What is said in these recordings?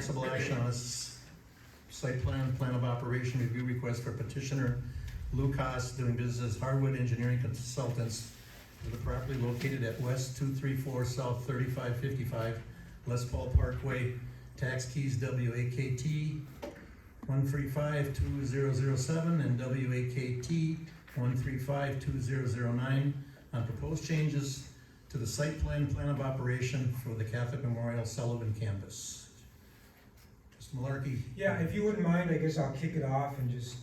possible action on this site plan of operation review request for petitioner Lucas doing business as Hardwood Engineering Consultants for the property located at West 234 South 3555 Les Paul Parkway, tax keys WAKT 1352007 and WAKT 1352009 on proposed changes to the site plan of operation for the Catholic Memorial Sullivan campus. Mr. Malarkey? Yeah, if you wouldn't mind, I guess I'll kick it off and just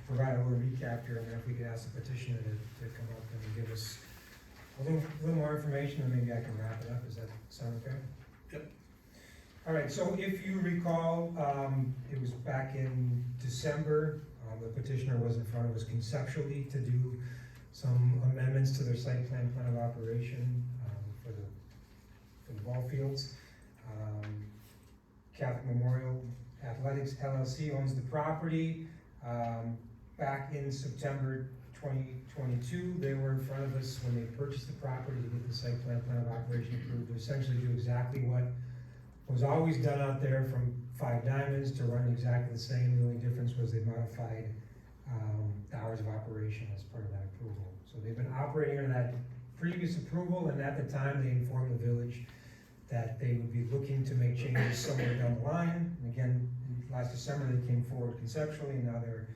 provide a little recap here, and then if we could ask the petitioner to come up and give us a little more information, and maybe I can wrap it up. Does that sound okay? Yep. All right, so if you recall, it was back in December, the petitioner was in front of us conceptually to do some amendments to their site plan of operation for the ball fields. Catholic Memorial Athletics LLC owns the property. Back in September 2022, they were in front of us when they purchased the property to get the site plan of operation approved, to essentially do exactly what was always done out there from Five Diamonds to run exactly the same. The only difference was they modified the hours of operation as part of that approval. So they've been operating under that previous approval, and at the time they informed the village that they would be looking to make changes somewhere down the line. And again, last December they came forward conceptually, and now they're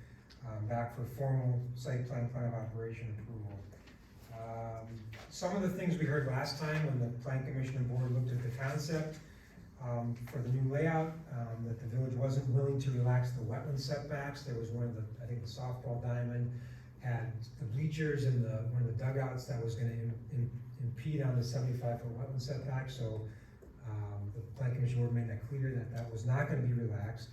back for formal site plan of operation approval. Some of the things we heard last time when the Plan Commission and Board looked at the concept for the new layout, that the village wasn't willing to relax the wetland setbacks. There was one of the, I think the softball diamond had the bleachers and one of the dugouts that was gonna impede on the 75-foot wetland setback. So the Plan Commission Board made that clear that that was not gonna be relaxed.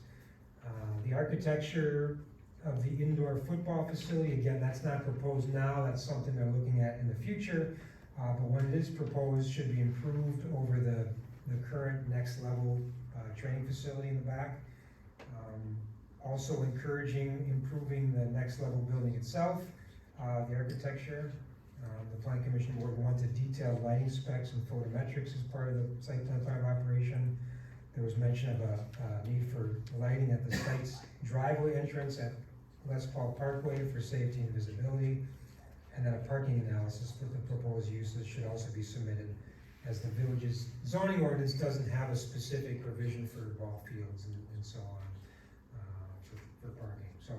The architecture of the indoor football facility, again, that's not proposed now. That's something they're looking at in the future. But when it is proposed, should be improved over the current next level training facility in the back. Also encouraging improving the next level building itself, the architecture. The Plan Commission Board wanted detailed lighting specs and photometrics as part of the site plan of operation. There was mention of a need for lighting at the site's driveway entrance at Les Paul Parkway for safety and visibility. And then a parking analysis for the proposed uses should also be submitted, as the village's zoning ordinance doesn't have a specific provision for ball fields and so on for parking. So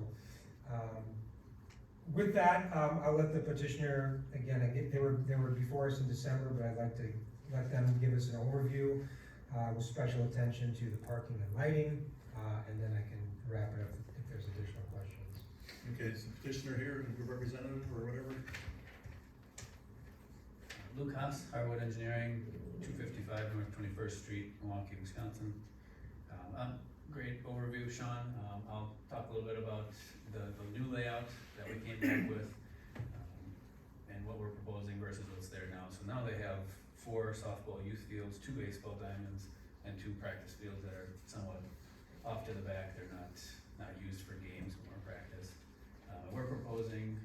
with that, I'll let the petitioner, again, they were before us in December, but I'd like to let them give us an overview with special attention to the parking and lighting, and then I can wrap it up if there's additional questions. Okay, is the petitioner here, your representative or whatever? Luke Haas, Hardwood Engineering, 255 North 21st Street, Milwaukee, Wisconsin. Great overview, Sean. I'll talk a little bit about the new layout that we came back with and what we're proposing versus what's there now. So now they have 4 softball youth fields, 2 baseball diamonds, and 2 practice fields that are somewhat off to the back. They're not used for games, more practice. We're proposing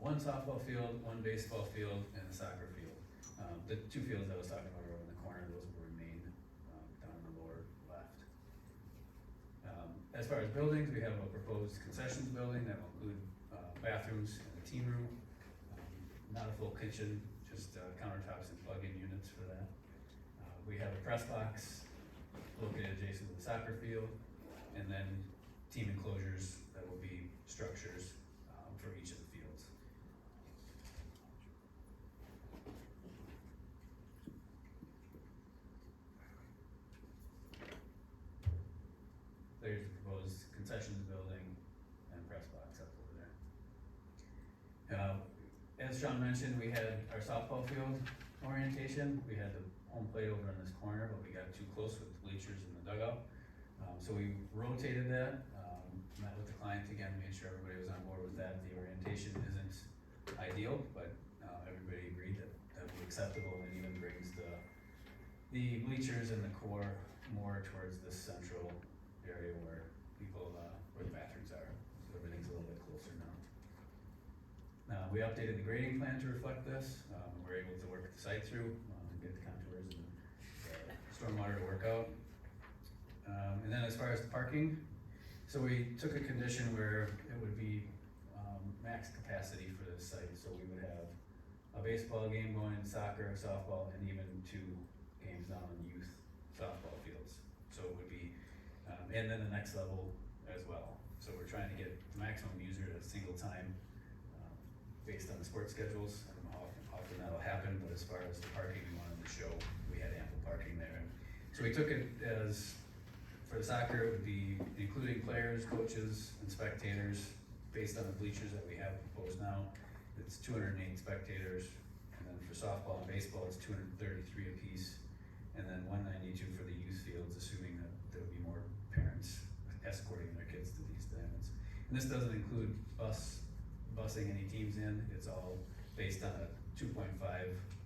1 softball field, 1 baseball field, and a soccer field. The 2 fields I was talking about are in the corner. Those will remain down in the lower left. As far as buildings, we have a proposed concessions building that will include bathrooms and a team room. Not a full kitchen, just countertops and plug-in units for that. We have a press box located adjacent to the soccer field, and then team enclosures that will be structures for each of the fields. There's the proposed concessions building and press box up over there. As Sean mentioned, we had our softball field orientation. We had the home plate over in this corner, but we got too close with the bleachers and the dugout. So we rotated that, met with the client again, made sure everybody was on board with that. The orientation isn't ideal, but everybody agreed that that would be acceptable, and even brings the bleachers and the core more towards the central area where people, where the bathrooms are. So everything's a little bit closer now. We updated the grading plan to reflect this. We're able to work the site through, get the contours and the stormwater to work out. And then as far as the parking, so we took a condition where it would be, max capacity for this site, so we would have a baseball game going, soccer, softball, and even 2 games down on youth softball fields. So it would be, and then the next level as well. So we're trying to get the maximum user at a single time, based on the sports schedules. I don't know how often that'll happen, but as far as the parking, we wanted to show we had ample parking there. And so we took it as, for the soccer, it would be including players, coaches, and spectators, based on the bleachers that we have proposed now. It's 208 spectators, and then for softball and baseball, it's 233 apiece, and then 192 for the youth fields, assuming that there will be more parents escorting their kids to these diamonds. And this doesn't include busing any teams in, it's all based on a 2.5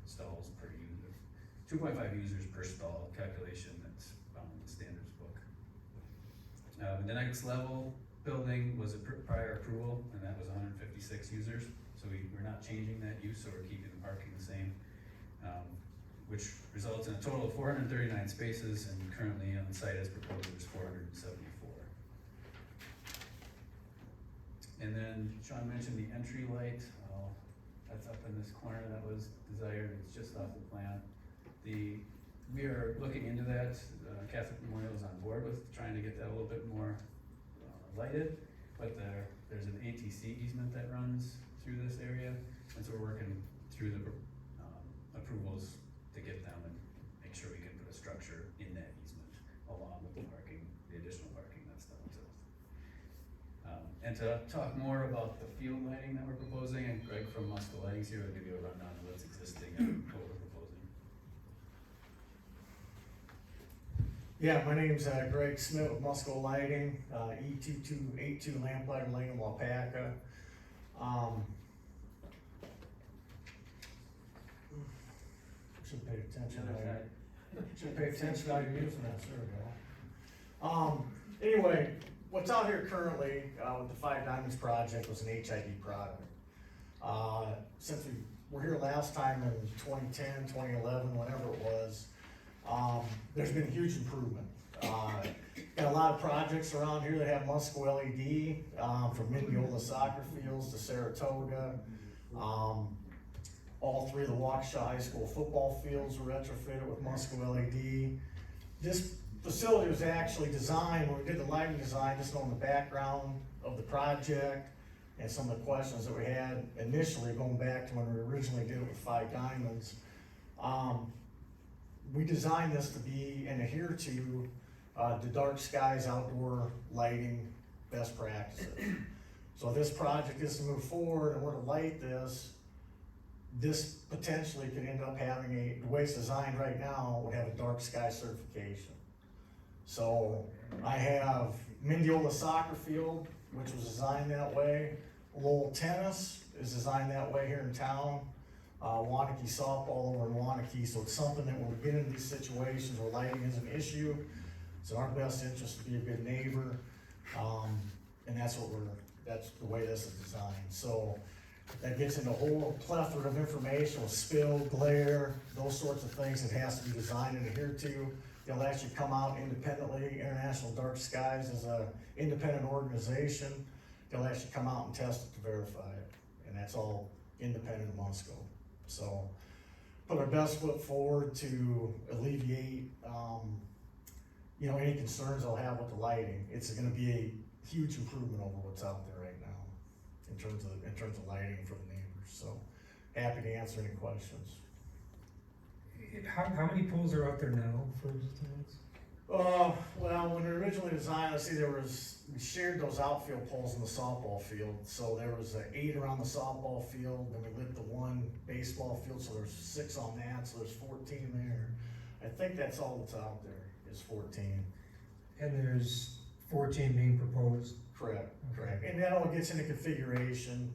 stalls per user, 2.5 users per stall calculation that's found in the standards book. The next level building was a prior approval, and that was 156 users. So we're not changing that use, so we're keeping the parking the same, which results in a total of 439 spaces, and currently on the site as proposed, there's 474. And then Sean mentioned the entry light, that's up in this corner that was desired, it's just off the plan. We are looking into that, Catholic Memorial is on board with trying to get that a little bit more lighted, but there's an ATC easement that runs through this area, and so we're working through the approvals to get them and make sure we can put a structure in that easement along with the parking, the additional parking that's down to. And to talk more about the field lighting that we're proposing, and Greg from Musco Lighting's here will give you a rundown of what's existing and what we're proposing. Yeah, my name's Greg Smith with Musco Lighting, E2282 Lamplighter Lane in Wapaka. Should pay attention. Should pay attention how you're using that, there we go. Anyway, what's out here currently with the Five Diamonds project was an HID product. Since we were here last time in 2010, 2011, whenever it was, there's been a huge improvement. Got a lot of projects around here that have Musco LED, from Mineola soccer fields to Saratoga. All 3 of the Waukesha High School football fields were retrofitted with Musco LED. This facility was actually designed, when we did the lighting design, just on the background of the project and some of the questions that we had initially, going back to when we originally did it with Five Diamonds. We designed this to be and adhere to the dark skies outdoor lighting best practices. So this project is to move forward, and we're to light this potentially could end up having the way it's designed right now, would have a dark sky certification. So I have Mineola soccer field, which was designed that way. Lowell tennis is designed that way here in town. Wanakee softball over in Wanakee, so it's something that when we get into these situations where lighting is an issue, it's in our best interest to be a good neighbor, and that's the way this is designed. So that gets into a whole plethora of information with spill, glare, those sorts of things. It has to be designed and adhered to. They'll actually come out independently. International Dark Skies is an independent organization. They'll actually come out and test it to verify it, and that's all independent of Musco. So, put our best foot forward to alleviate, any concerns they'll have with the lighting. It's gonna be a huge improvement over what's out there right now in terms of lighting for the neighbors. So, happy to answer any questions. How many pools are out there now for tenants? Well, when we originally designed, we shared those outfield poles in the softball field. So there was 8 around the softball field, then we lit the 1 baseball field, so there's 6 on that, so there's 14 there. I think that's all that's out there, is 14. And there's 14 being proposed? Correct. And that all gets into configuration.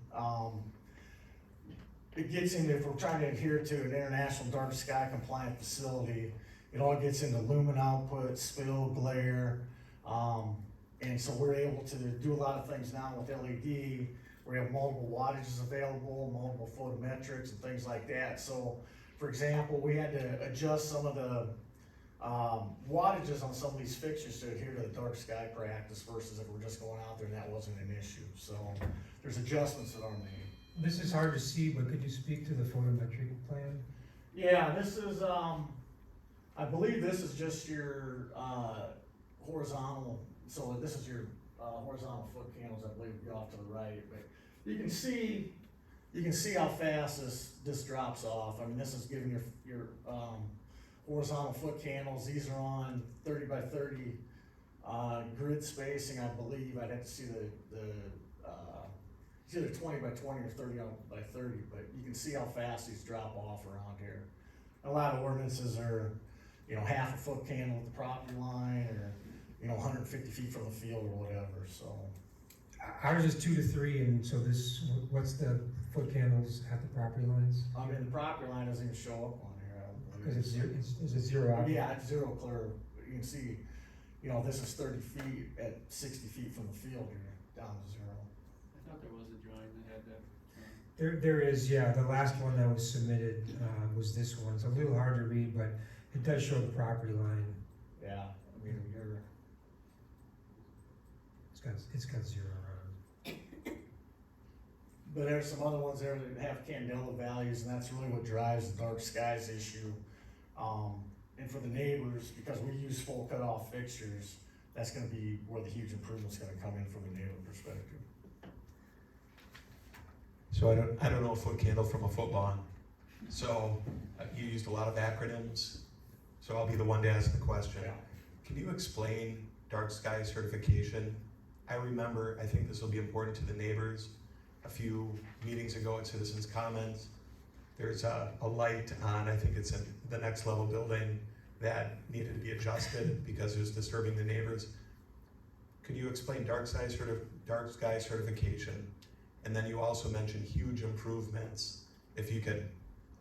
It gets into, if we're trying to adhere to an international dark sky compliant facility, it all gets into lumen output, spill, glare, and so we're able to do a lot of things now with LED. We have multiple wattages available, multiple photometrics and things like that. So, for example, we had to adjust some of the wattages on some of these fixtures to adhere to the dark sky practice versus if we're just going out there and that wasn't an issue. So there's adjustments that are made. This is hard to see, but could you speak to the photometric plan? Yeah, this is, I believe this is just your, horizontal, so this is your, horizontal foot candles, I believe, go off to the right, but you can see how fast this drops off. I mean, this is giving your horizontal foot candles. These are on 30 by 30, grid spacing, I believe. I'd have to see it's either 20 by 20 or 30 by 30, but you can see how fast these drop off around here. A lot of ordinances are, half a foot candle at the property line, or, 150 feet from the field or whatever, so. Ours is 2 to 3, and so what's the foot candles at the property lines? I mean, the property line doesn't even show up on here, I don't believe. Because it's zero, is it zero out? Yeah, it's zero clear. You can see, this is 30 feet at 60 feet from the field here, down to zero. I thought there was a drawing that had that. There is, yeah, the last one that was submitted, was this one. It's a little hard to read, but it does show the property line. Yeah, I mean, It's got zero around. but there's some other ones there that have candela values, and that's really what drives the dark skies issue. And for the neighbors, because we use full cutoff fixtures, that's gonna be where the huge improvement's gonna come in from a neighbor perspective. So I don't know a foot candle from a foot lawn. So you used a lot of acronyms, so I'll be the one to ask the question. Yeah. Can you explain dark sky certification? I remember, I think this will be important to the neighbors, a few meetings ago at Citizens Comments, there's a light on, I think it's in the next level building, that needed to be adjusted because it was disturbing the neighbors. Could you explain dark sky certification? And then you also mentioned huge improvements. If you could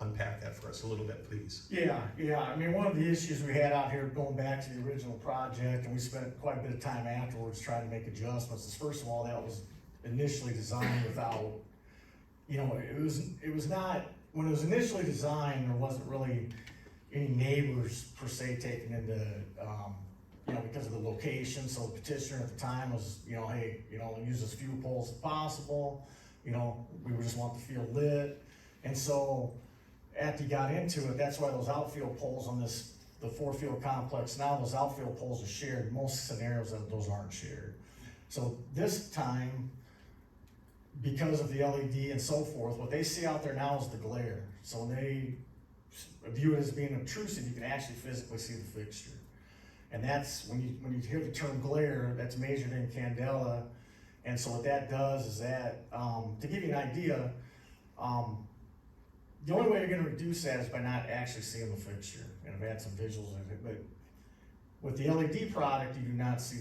unpack that for us a little bit, please. Yeah, I mean, one of the issues we had out here going back to the original project, and we spent quite a bit of time afterwards trying to make adjustments, is first of all, that was initially designed without, it was not, when it was initially designed, there wasn't really any neighbors per se taken into, because of the location, so the petitioner at the time was, hey, use as few poles as possible, we would just want the field lit, and so after you got into it, that's why those outfield poles on the 4-field complex, now those outfield poles are shared. Most scenarios those aren't shared. So this time, because of the LED and so forth, what they see out there now is the glare. So when they view it as being obtrusive, you can actually physically see the fixture. And that's, when you hear the term glare, that's measured in candela. And so what that does is that, to give you an idea, the only way you're gonna reduce that is by not actually seeing the fixture. And I've had some visuals of it, but with the LED product, you do not see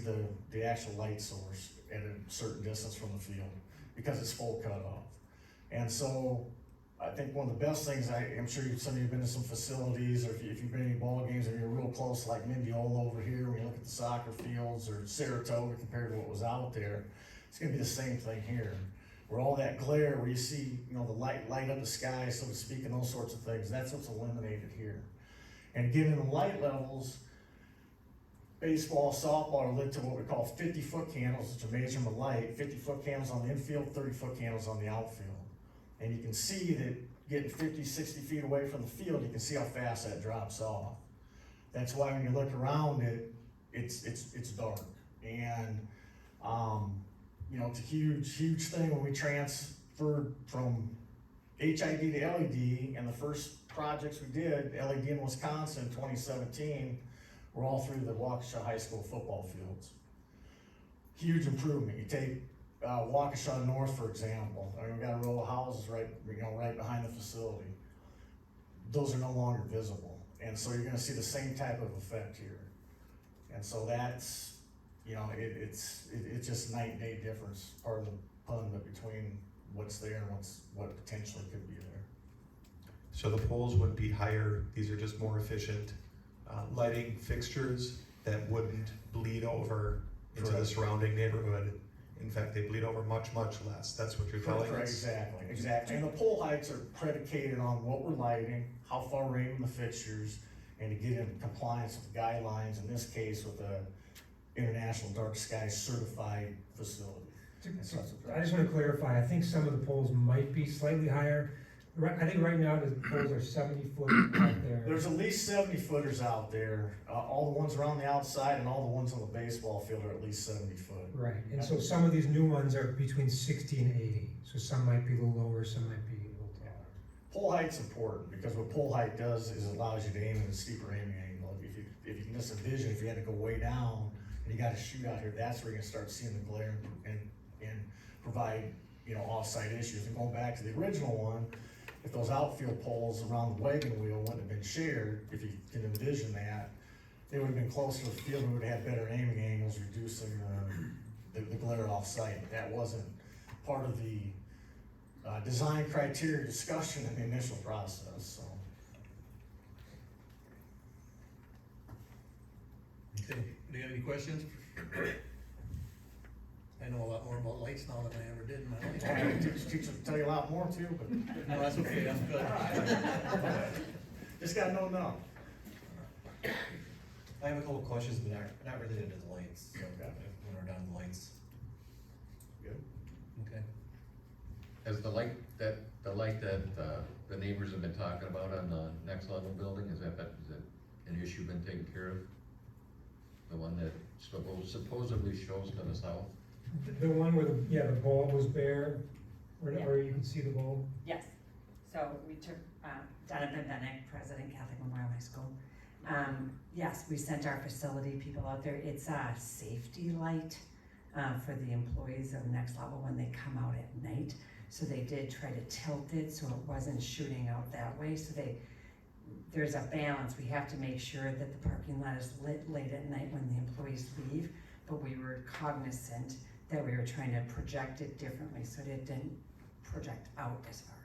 the actual light source at a certain distance from the field because it's full cutoff. And so I think one of the best things, I'm sure some of you have been to some facilities, or if you've been to any ball games and you're real close, like Mendiola over here, when you look at the soccer fields, or Saratoga compared to what was out there, it's gonna be the same thing here. Where all that glare, where you see, the light up the sky, so to speak, and those sorts of things, that's what's eliminated here. And given the light levels, baseball, softball are lit to what we call 50-foot candles, which are measurement of light, 50-foot candles on the infield, 30-foot candles on the outfield. And you can see that getting 50, 60 feet away from the field, you can see how fast that drops off. That's why when you look around it, it's dark. And, it's a huge thing when we transferred from HID to LED, and the first projects we did, LED in Wisconsin in 2017, were all through the Waukesha High School football fields. Huge improvement. You take Waukesha North, for example. I mean, we got a row of houses right behind the facility. Those are no longer visible, and so you're going to see the same type of effect here. And so that's, it's just night and day difference. Part of the pun, but between what's there and what potentially could be there. So the poles would be higher. These are just more efficient lighting fixtures that wouldn't bleed over into the surrounding neighborhood. In fact, they bleed over much less. That's what you're telling us? Exactly. And the pole heights are predicated on what we're lighting, how far we're aiming the fixtures, and to get in compliance with the guidelines, in this case with the International Dark Sky Certified facility. That's what I just wanna clarify, I think some of the poles might be slightly higher. I think right now the poles are 70 foot out there. There's at least 70 footers out there, all the ones around the outside and all the ones on the baseball field are at least 70 foot. Right, and so some of these new ones are between 60 and 80, so some might be a little lower, some might be a little taller. Pole height's important, because what pole height does is it allows you to aim at a steeper aiming angle. If you can miss a vision, if you had to go way down, and you gotta shoot out here, that's where you're gonna start seeing the glare and provide, off-site issues. And going back to the original one, if those outfield poles around the wagon wheel wouldn't have been shared, if you can envision that, they would have been closer to the field, we would have had better aiming angles, reducing the glare off-site. That wasn't part of the design criteria discussion in the initial process, so. Okay, do you have any questions? I know a lot more about lights now than I ever did in my life. Teacher will tell you a lot more too, but No, that's okay, I'm good. just gotta know now. I have a couple questions, but not related to the lights, so when we're done with the lights. Good. Okay. Has the light that the neighbors have been talking about on the next level building, is that an issue been taken care of? The one that supposedly shows to the south? The one where the bulb was bare, where you can see the bulb? Yes, so we took, Jonathan Bennett, President, Catholic Memorial High School. Yes, we sent our facility people out there. It's a safety light for the employees of Next Level when they come out at night. So they did try to tilt it so it wasn't shooting out that way. So there's a balance. We have to make sure that the parking lot is lit late at night when the employees leave, but we were cognizant that we were trying to project it differently so that it didn't project out as far.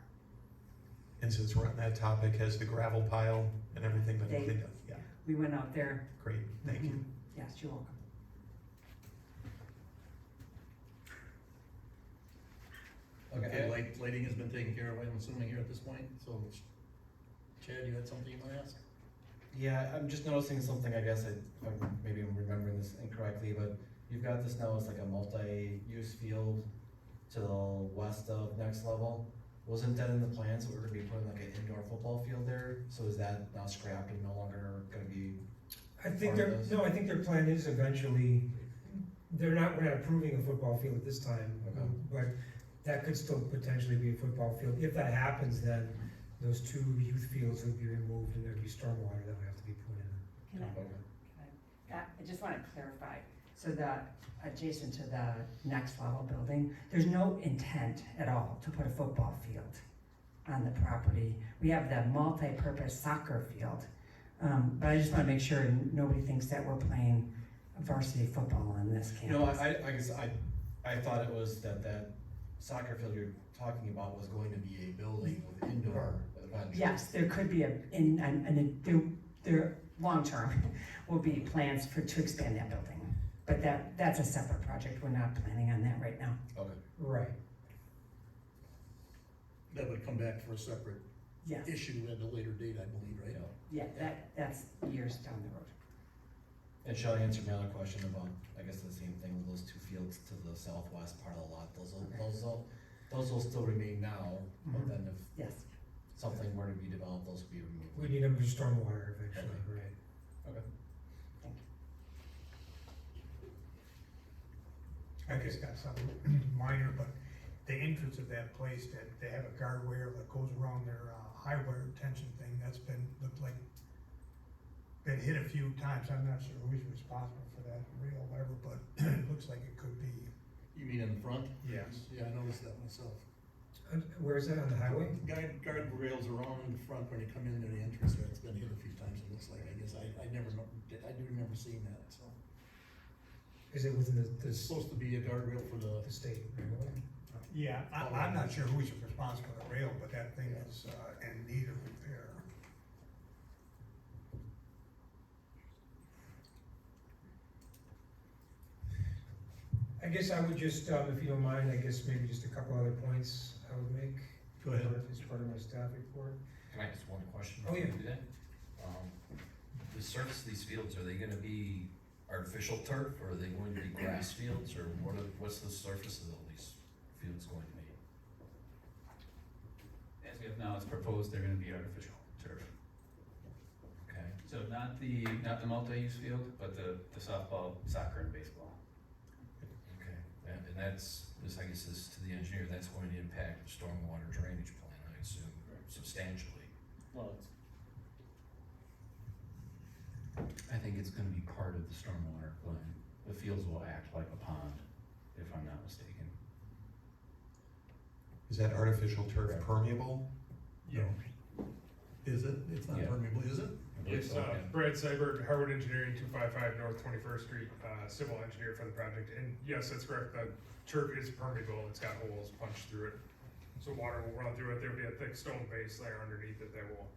And since we're on that topic, has the gravel pile and everything been They- cleaned up? Yeah, We went out there. great, thank you. Yes, you're welcome. Okay, lighting has been taken care of, I'm assuming here at this point, so Chad, you had something you want to ask? Yeah, I'm just noticing something, I guess, maybe I'm remembering this incorrectly, but you've got this now as like a multi-use field to the west of Next Level. Wasn't that in the plans that we were gonna be putting like an indoor football field there? So is that now scrapped and no longer gonna be? I think Part of this? I think their plan is eventually, we're not approving a football field at this time, Okay. but that could still potentially be a football field. If that happens, then those two youth fields would be removed and there'd be stormwater that would have to be put in. Can I just want to clarify, so that adjacent to the Next Level building, there's no intent at all to put a football field on the property. We have the multi-purpose soccer field, but I just want to make sure nobody thinks that we're playing varsity football on this campus. No, I guess I thought it was that soccer field you're talking about was going to be a building with indoor eventually. Yes, there could be there long-term will be plans to expand that building. But that's a separate project. We're not planning on that right now. Okay. Right. That would come back for a separate Yes. issue at a later date, I believe, right? Yeah, that's years down the road. And Shelley answered my other question about, I guess the same thing with those two fields to the southwest part of the lot. Those will still remain now, but then if Yes. something were to be developed, those would be removed. We need them for stormwater eventually, right? Okay. I just got something minor, but the entrance of that place, that they have a guardrail that goes around their high wire tension thing, looked like been hit a few times. I'm not sure who's responsible for that rail or whatever, but it looks like it could be. You mean in the front? Yes. Yeah, I noticed that myself. Where is that, on the highway? Guard rails around the front when you come in to the entrance there, it's been hit a few times, it looks like, I guess, I do remember seeing that, so. Is it within It's supposed to be a guardrail for the, the state railway? Yeah, I'm not sure who's responsible for the rail, but that thing is in need of repair. I guess I would just, if you don't mind, I guess maybe just a couple other points I would make. Go ahead. As part of my staff report. Can I ask one question? Oh, before yeah. we do that? the surface of these fields, are they gonna be artificial turf, or are they going to be grass fields, or what's the surface of all these fields going to be? As we have now, it's proposed they're gonna be artificial turf. Okay, So not the multi-use field, but the softball, soccer, and baseball. okay, and that's, this, I guess this, to the engineer, that's going to impact the stormwater drainage plan, I assume, substantially. Well, it's I think it's gonna be part of the stormwater plan. The fields will act like a pond, if I'm not mistaken. Is that artificial turf permeable? No. Is it? It's not Yeah. permeable, is it? I believe It's so, yeah. Brad Seibert, Harwood Engineering, 255 North 21st Street, civil engineer for the project. And yes, that's correct, the turf is permeable, it's got holes punched through it. So water will run through it, there'll be a thick stone base layer underneath it that will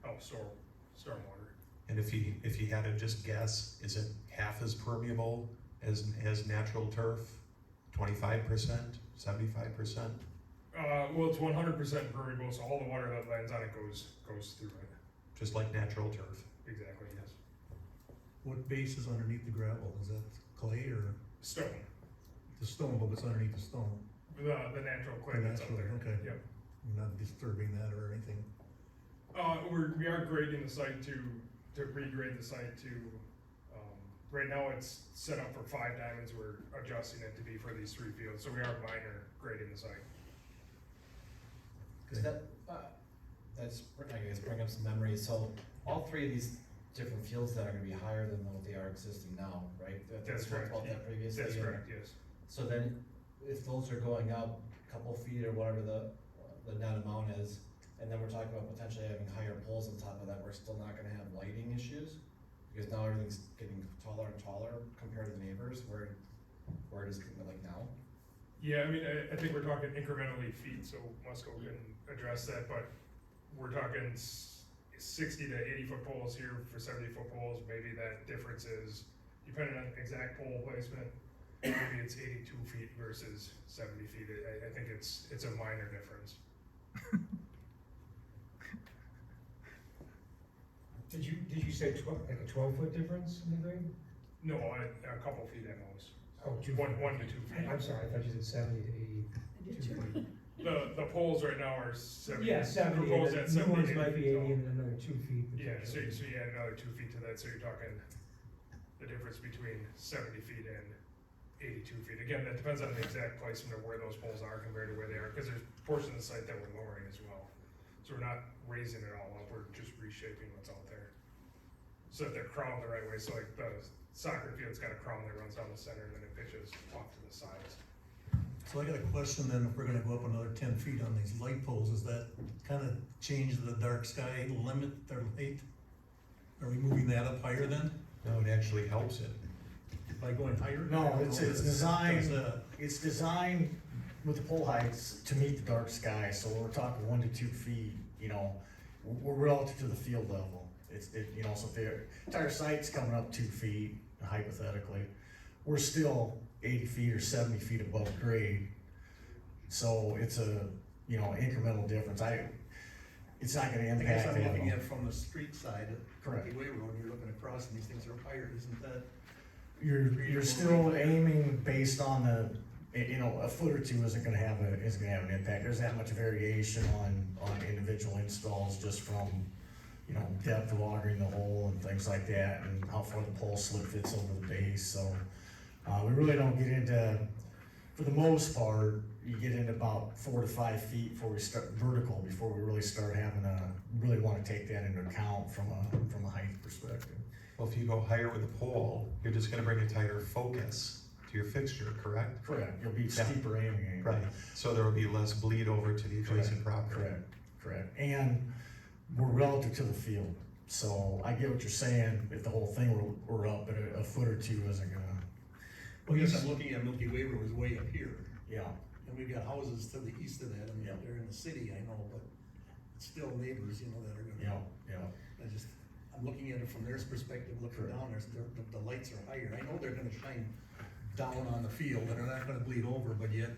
help store stormwater. And if he had to just guess, is it half as permeable as natural turf? 25%, 75%? Well, it's 100% permeable, so all the water that lands on it goes through it. Just like natural turf? Exactly, yes. What base is underneath the gravel? Is that clay or Stone, the stone, but what's underneath the stone? the natural clay The that's up natural, there. okay. Yep. You're not disturbing that or anything? We are grading the site to regrade the site to, right now it's set up for 5 diamonds, we're adjusting it to be for these 3 fields, so we are minor grading the site. Is that, that's, I guess, bring up some memories, so all 3 of these different fields that are gonna be higher than what they are existing now, right? That's We talked correct. about that previously. That's and- correct, yes. So then, if those are going up a couple feet or whatever the net amount is, and then we're talking about potentially having higher poles on top of that, we're still not gonna have lighting issues? Because now everything's getting taller and taller compared to the neighbors, where it is like now? Yeah, I mean, I think we're talking incrementally feet, so Musco can address that, but we're talking 60 to 80 foot poles here for 70 foot poles, maybe that difference is, depending on exact pole placement, maybe it's 82 feet versus 70 feet, I think it's a minor difference. Did you say like a 12-foot difference in the grade? No, a couple feet at most, Oh, 2 1 feet. to 2 feet. I'm sorry, I thought you said 70 to 82 feet. The poles right now are 70. Yeah, 70, Proposed and at the new 70, ones might be 80 tall. and another 2 feet. Yeah, so potentially. you add another 2 feet to that, so you're talking the difference between 70 feet and 82 feet. Again, that depends on the exact placement of where those poles are compared to where they are, because there's portions of the site that we're lowering as well. So we're not raising it all up, we're just reshaping what's out there. So that they're crowned the right way, so like the soccer field's got a crown that runs down the center and then it pitches off to the sides. So I got a question then, if we're gonna go up another 10 feet on these light poles, does that kind of change the dark sky limit, their height? Are we moving that up higher then, No, it actually helps it. by going higher? No, it's designed, Does, it's designed with the pole heights to meet the dark sky, so we're talking 1 to 2 feet, you know, we're relative to the field level. You know, so if the entire site's coming up 2 feet, hypothetically, we're still 80 feet or 70 feet above grade. So it's a, you know, incremental difference. It's not gonna I guess impact I'm it looking at at all. it from the street side, at Correct. Milky Way Road, you're looking across and these things are higher, isn't that? You're still aiming based on you know, a foot or 2 isn't gonna have an impact. There's that much variation on individual installs just from, you know, depth of augering the hole and things like that, and how far the pole slip fits over the base, so. We really don't get into, for the most part, you get into about 4 to 5 feet before we start vertical, before we really start really wanna take that into account from a height perspective. Well, if you go higher with a pole, you're just gonna bring a tighter focus to your fixture, correct? Correct, you'll be steeper aiming angle. Right, so there will be less bleed over to the adjacent property. Correct, and we're relative to the field, so I get what you're saying, if the whole thing were up, but a foot or 2 isn't gonna, Well, yes, I'm looking at Milky Way Road is way up here, yeah. and we've got houses to the east of that, and Yeah. they're in the city, I know, but it's still neighbors, you know, that are Yeah, gonna. yeah. I'm looking at it from their perspective, looking Correct. down, the lights are higher, I know they're gonna shine down on the field, and they're not gonna bleed over, but yet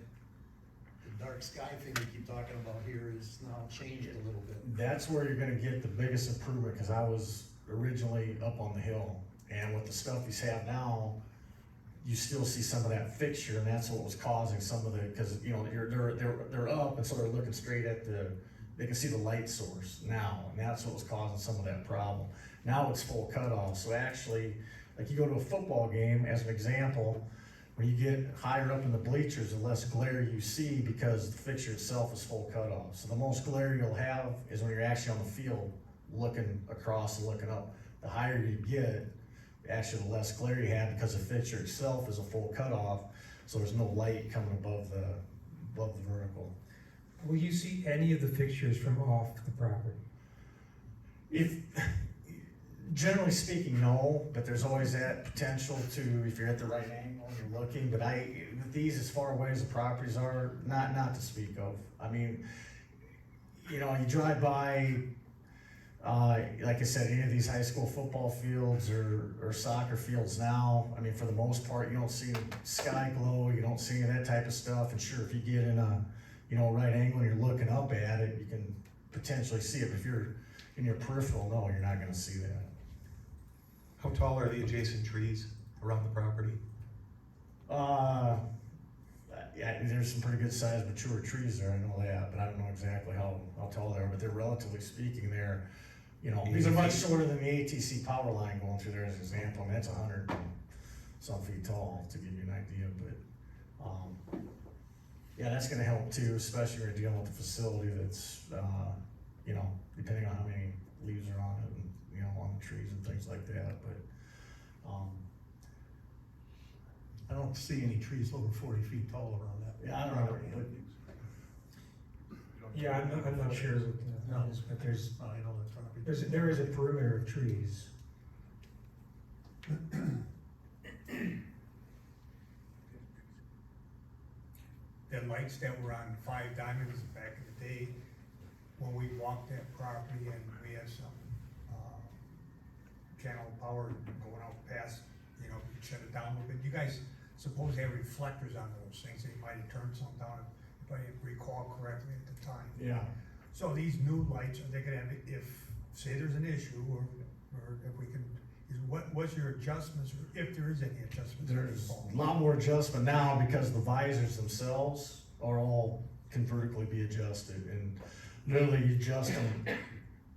the dark sky thing we keep talking about here is now changed a little bit. That's where you're gonna get the biggest improvement, cause originally up on the hill. And with the stuff he's have now, you still see some of that fixture, and that's what was causing some of the, cause you know, they're up, and so they're looking straight at they can see the light source now, and that's what was causing some of that problem. Now it's full cutoff, so actually, like you go to a football game, as an example, when you get higher up in the bleachers, the less glare you see because the fixture itself is full cutoff. So the most glare you'll have is when you're actually on the field, looking across and looking up. The higher you get, actually the less glare you have because the fixture itself is a full cutoff, so there's no light coming above the vertical. Will you see any of the fixtures from off the property? Generally speaking, no, but there's always that potential to, if you're at the right angle and you're looking, but with these, as far away as the properties are, not to speak of. I mean, you know, you drive by, like I said, any of these high school football fields or soccer fields now, I mean, for the most part, you don't see sky glow, you don't see any of that type of stuff, and sure, if you get in a, you know, right angle and you're looking up at it, you can potentially see it, but if you're in your peripheral, no, you're not gonna see that. How tall are the adjacent trees around the property? Yeah, there's some pretty good sized mature trees there, I know that, but I don't know exactly how tall they are, but they're relatively speaking, they're, you know, these are much shorter than the ATC power line going through there as an example. I mean, that's 100 and some feet tall, to give you an idea, but, yeah, that's gonna help too, especially when you're dealing with a facility that's, you know, depending on how many leaves are on it and, you know, on the trees and things like that, but, I don't see any trees over 40 feet tall around that. yeah, I don't know, but Yeah, I'm not sure what that is, but I know that property. there is a perimeter of trees. The lights that were on 5 Diamonds back in the day, when we walked that property and we had some, channel power going out past, you know, you shut it down a little bit. You guys suppose they have reflectors on those things, they might have turned some down, if I recall correctly at the time. yeah. So these new lights, are they gonna have, if, say there's an issue, or if we can, what's your adjustments, or if there is any adjustments? There's a lot more adjustment now because the visors themselves are all can vertically be adjusted, and literally you adjust them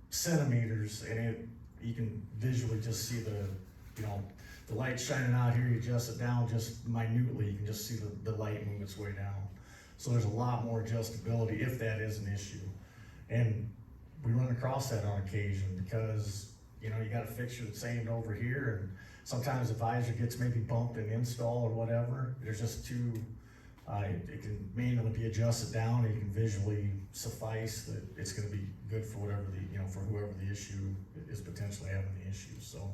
centimeters, and you can visually just see you know, the light shining out here, you adjust it down just minutely, you can just see the light move its way down. So there's a lot more adjustability if that is an issue. And we run across that on occasion because, you know, you got a fixture that's aimed over here, and sometimes the visor gets maybe bumped in install or whatever. There's just too, it can manually be adjusted down, and you can visually suffice that it's gonna be good for whatever you know, for whoever the issue is potentially having the issue, so.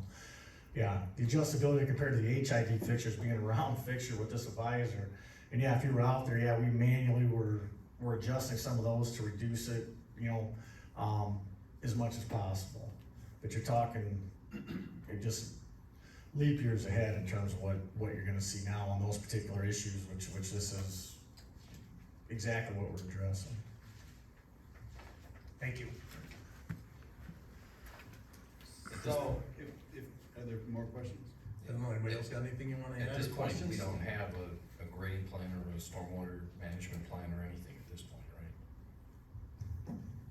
Yeah, the adjustability compared to the HID fixtures being a round fixture with this visor. And yeah, if you were out there, yeah, we manually were adjusting some of those to reduce it, you know, as much as possible. But you're talking, it just leap years ahead in terms of what you're gonna see now on those particular issues, which this is exactly what we're addressing. Thank you. So, are there more questions? I don't know, anybody else got anything you wanna add? At this point, we Questions? don't have a grading plan or a stormwater management plan or anything at this point, right?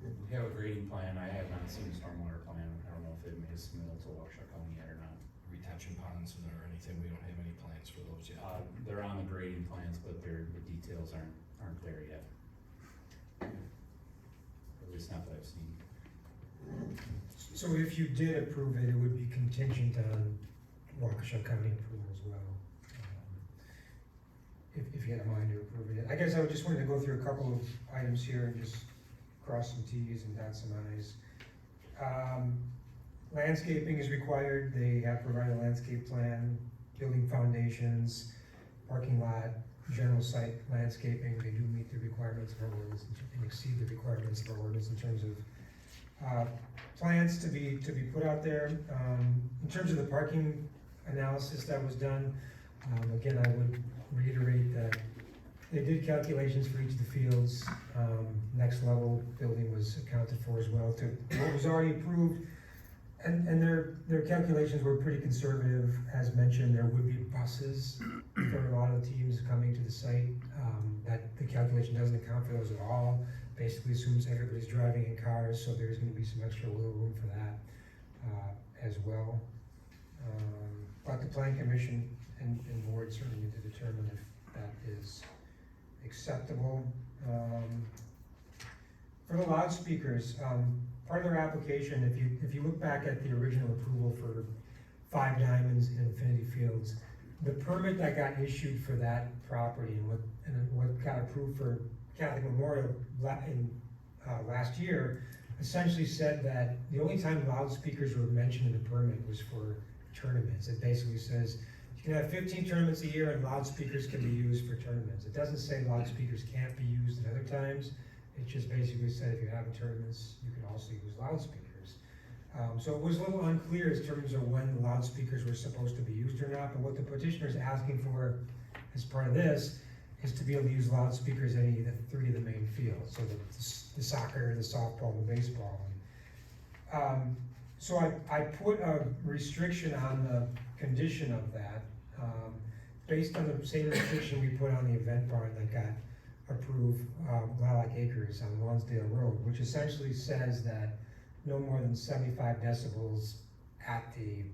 We have a grading plan, I have not seen a stormwater plan, I don't know if it is submitted to Waukesha County yet or not. Retention ponds or anything, we don't have any plans for those yet. They're on the grading plans, but the details aren't there yet. At least not that I've seen. So if you did approve it, it would be contingent on Waukesha County approval as well. If you had a mind to approve it. I guess I just wanted to go through a couple of items here and just cross some Ts and dot some Is. Landscaping is required, they have provided a landscape plan, building foundations, parking lot, general site landscaping, they do meet the requirements of our ordinance and exceed the requirements of our ordinance in terms of plans to be put out there. In terms of the parking analysis that was done, again, I would reiterate that they did calculations for each of the fields. Next level building was accounted for as well. To what was already approved And their calculations were pretty conservative. As mentioned, there would be buses for a lot of the teams coming to the site. That the calculation doesn't account for those at all. Basically assumes everybody's driving in cars, so there's gonna be some extra little room for that, as well. But the plan commission and board certainly need to determine if that is acceptable. For the loudspeakers, part of their application, if you look back at the original approval for Five Diamonds and Infinity Fields, the permit that got issued for that property and what got approved for Catholic Memorial last year, essentially said that the only time loudspeakers were mentioned in the permit was for tournaments. It basically says you can have 15 tournaments a year and loudspeakers can be used for tournaments. It doesn't say loudspeakers can't be used at other times. It just basically said if you're having tournaments, you can also use loudspeakers. So it was a little unclear in terms of when the loudspeakers were supposed to be used or not, but what the petitioner is asking for as part of this is to be able to use loudspeakers in any of the three of the main fields, so the soccer, the softball, and the baseball. So I put a restriction on the condition of that, based on the same restriction we put on the event barn that got approved, Lilac Acres on Lonsdale Road, which essentially says that no more than 75 decibels at the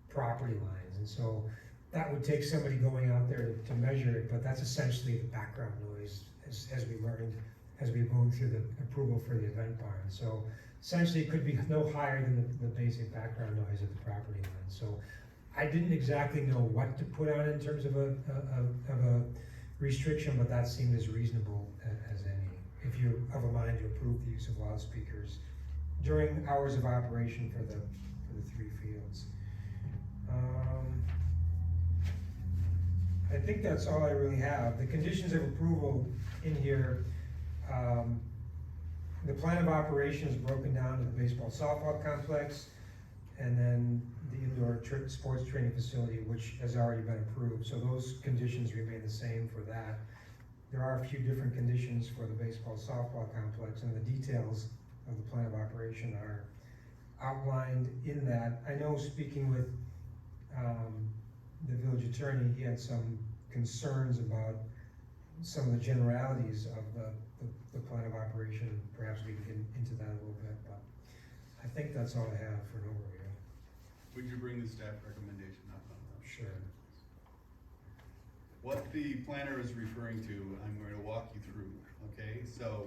property lines. And so that would take somebody going out there to measure it, but that's essentially the background noise as we learned as we were going through the approval for the event barn. So essentially it could be no higher than the basic background noise at the property line. So I didn't exactly know what to put on in terms of a restriction, but that seemed as reasonable as any, if you're of a mind to approve the use of loudspeakers during hours of operation for the three fields. I think that's all I really have. The conditions of approval in here, the plan of operation is broken down to the baseball softball complex, and then the indoor sports training facility, which has already been approved. So those conditions remain the same for that. There are a few different conditions for the baseball softball complex, and the details of the plan of operation are outlined in that. I know speaking with the village attorney, he had some concerns about some of the generalities of the plan of operation. Perhaps we can get into that a little bit, but I think that's all I have for an overview. Would you bring the staff recommendation up on that? Sure. What the planner is referring to, I'm going to walk you through, okay? So,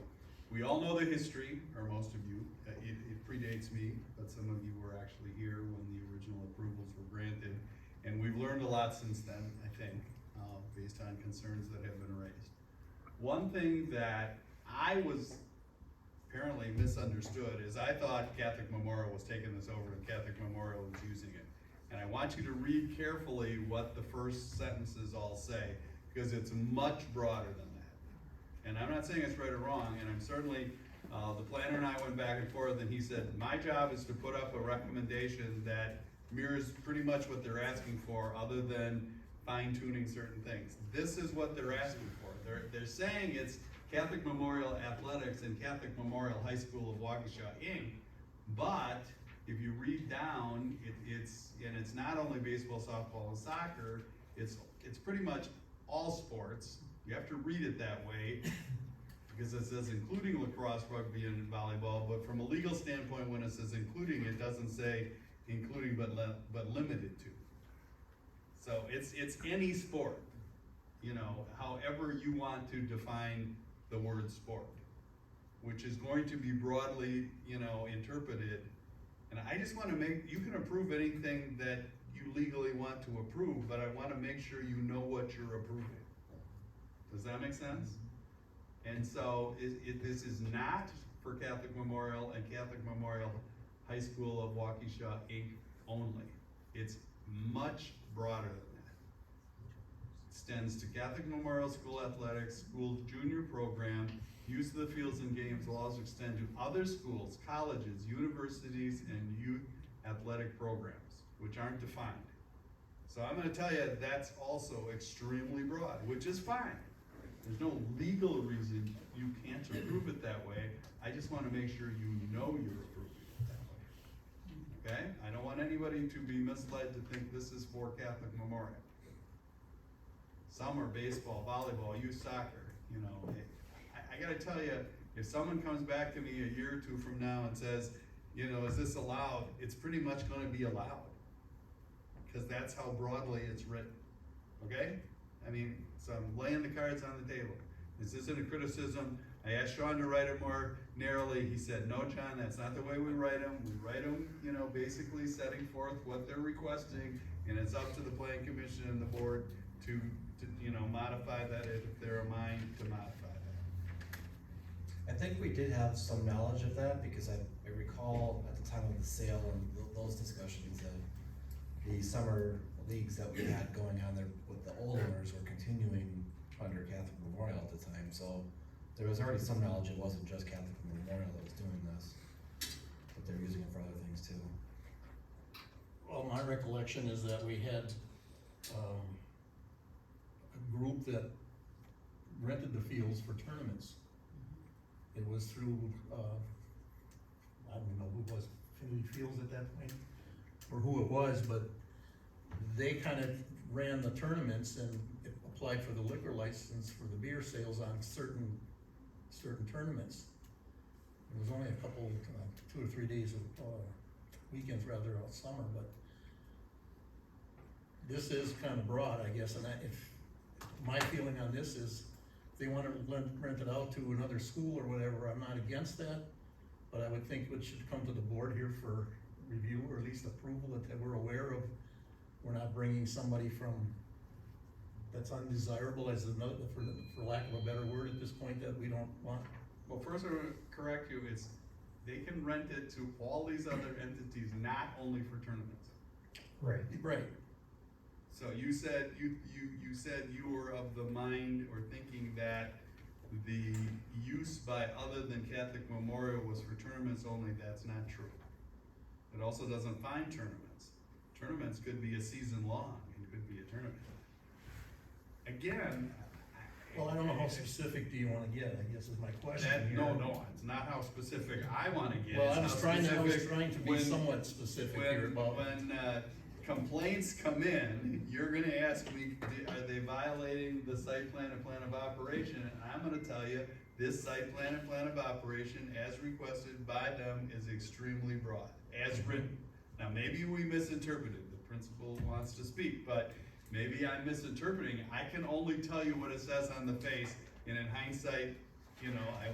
we all know the history, or most of you. It predates me, but some of you were actually here when the original approvals were granted. And we've learned a lot since then, I think, based on concerns that have been raised. One thing that I was apparently misunderstood is I thought Catholic Memorial was taking this over and Catholic Memorial was using it. And I want you to read carefully what the first sentences all say, because it's much broader than that. And I'm not saying it's right or wrong, and I'm certainly, the planner and I went back and forth, and he said, my job is to put up a recommendation that mirrors pretty much what they're asking for, other than fine-tuning certain things. This is what they're asking for. They're saying it's Catholic Memorial Athletics and Catholic Memorial High School of Waukesha, Inc., but if you read down, it's not only baseball, softball, and soccer, it's pretty much all sports. You have to read it that way, because it says including lacrosse, rugby, and volleyball, but from a legal standpoint, when it says including, it doesn't say including but limited to. So it's any sport, you know, however you want to define the word sport, which is going to be broadly, you know, interpreted. And I just want to you can approve anything that you legally want to approve, but I want to make sure you know what you're approving. Does that make sense? And so this is not for Catholic Memorial and Catholic Memorial High School of Waukesha, Inc. only. It's much broader than that. It extends to Catholic Memorial School Athletics, school junior program, use of the fields and games will also extend to other schools, colleges, universities, and youth athletic programs, which aren't defined. So I'm going to tell you that's also extremely broad, which is fine. There's no legal reason you can't approve it that way. I just want to make sure you know you're approving it that way. okay? I don't want anybody to be misled to think this is for Catholic Memorial. Summer, baseball, volleyball, youth soccer, you know, I gotta tell you, if someone comes back to me a year or two from now and says, you know, is this allowed? It's pretty much gonna be allowed. Cause that's how broadly it's written, okay? I mean, so I'm laying the cards on the table. This isn't a criticism. I asked Sean to write it more narrowly. He said, no, John, that's not the way we write them. We write them, you know, basically setting forth what they're requesting, and it's up to the planning commission and the board to you know, modify that if they're a mind to modify that. I think we did have some knowledge of that, because I recall at the time of the sale and those discussions that the summer leagues that we had going on there with the old owners were continuing under Catholic Memorial at the time, so there was already some knowledge it wasn't just Catholic Memorial that was doing this, but they're using it for other things too. Well, my recollection is that we had, a group that rented the fields for tournaments. It was through, I don't know who was, Infinity Fields at that point, or who it was, but they kind of ran the tournaments and applied for the liquor license for the beer sales on certain tournaments. It was only a couple, 2 or 3 days of, weekends rather, all summer, but this is kind of broad, I guess, and if, my feeling on this is, if they wanna rent it out to another school or whatever, I'm not against that, but I would think it should come to the board here for review, or at least approval, that we're aware of, we're not bringing somebody from, that's undesirable as another, for lack of a better word at this point, that we don't want. Well, first I want to correct you, it's, they can rent it to all these other entities, not only for tournaments. Right. Right. So you said, you said you were of the mind or thinking that the use by other than Catholic Memorial was for tournaments only. That's not true. It also doesn't find tournaments. Tournaments could be a season long, it could be a tournament. Again, Well, I don't know how specific do you wanna get, I guess is my question here. no, it's not how specific I wanna get. Well, It's I was how trying specific to be when- somewhat specific here about. When complaints come in, you're gonna ask me, are they violating the site plan and plan of operation? And I'm gonna tell you, this site plan and plan of operation, as requested by them, is extremely broad, as written. Now, maybe we misinterpreted, the principal wants to speak, but maybe I'm misinterpreting. I can only tell you what it says on the face, and in hindsight, you know, I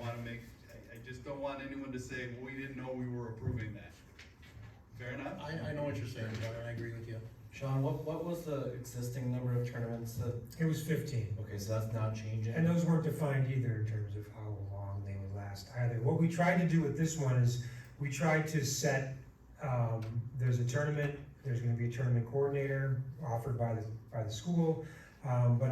just don't want anyone to say, well, we didn't know we were approving that. Fair enough? I know what you're saying, John, and I agree with you. Sean, what was the existing number of tournaments that, It was 15. okay, so that's not changing? And those weren't defined either in terms of how long they would last either. What we tried to do with this one is, we tried to set, there's a tournament, there's gonna be a tournament coordinator offered by the school, but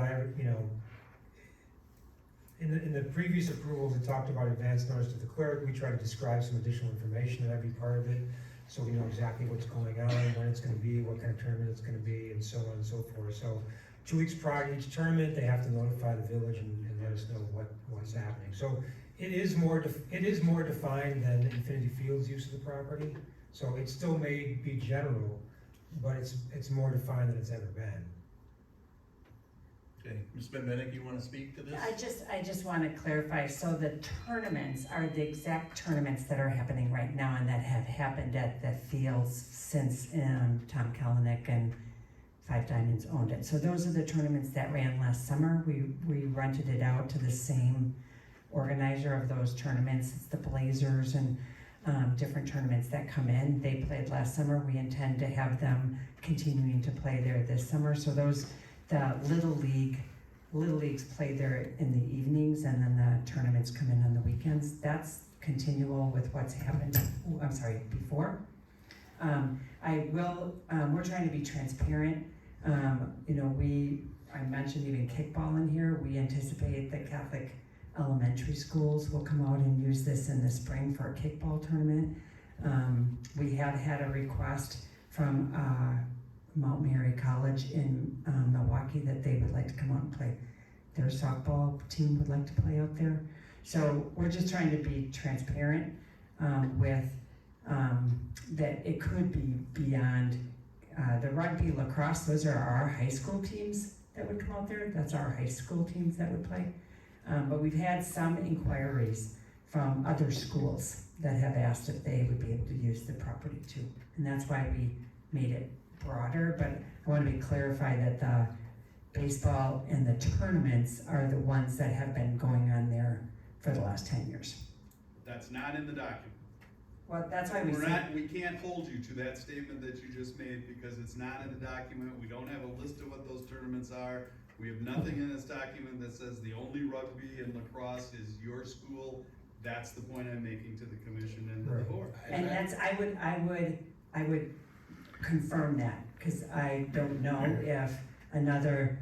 in the previous approvals, it talked about advance notice to the clerk. We tried to describe some additional information in every part of it, so we know exactly what's going on, when it's gonna be, what kind of tournament it's gonna be, and so on and so forth. So 2 weeks prior to each tournament, they have to notify the village and let us know what's happening. So it is more defined than Infinity Field's use of the property. So it still may be general, but it's more defined than it's ever been. Okay, Ms. Benedict, you wanna speak to this? I just wanna clarify, so the tournaments are the exact tournaments that are happening right now and that have happened at the fields since, Tom Kalanick and Five Diamonds owned it. So those are the tournaments that ran last summer. We rented it out to the same organizer of those tournaments. It's the Blazers and, different tournaments that come in. They played last summer. We intend to have them continuing to play there this summer. So the Little Leagues play there in the evenings, and then the tournaments come in on the weekends. That's continual with what's happened, before. We're trying to be transparent. I mentioned even kickball in here. We anticipate that Catholic elementary schools will come out and use this in the spring for a kickball tournament. We have had a request from, Mount Mary College in Milwaukee that they would like to come out and play. Their softball team would like to play out there. So we're just trying to be transparent with that it could be beyond, the rugby, lacrosse, those are our high school teams that would come out there, that's our high school teams that would play. But we've had some inquiries from other schools that have asked if they would be able to use the property too. And that's why we made it broader, but I want to clarify that the baseball and the tournaments are the ones that have been going on there for the last 10 years. That's not in the document. Well, that's why we said, We can't hold you to that statement that you just made because it's not in the document. We don't have a list of what those tournaments are. We have nothing in this document that says the only rugby and lacrosse is your school. That's the point I'm making to the commission and to the Right. board. and that's, I would confirm that, because I don't know if another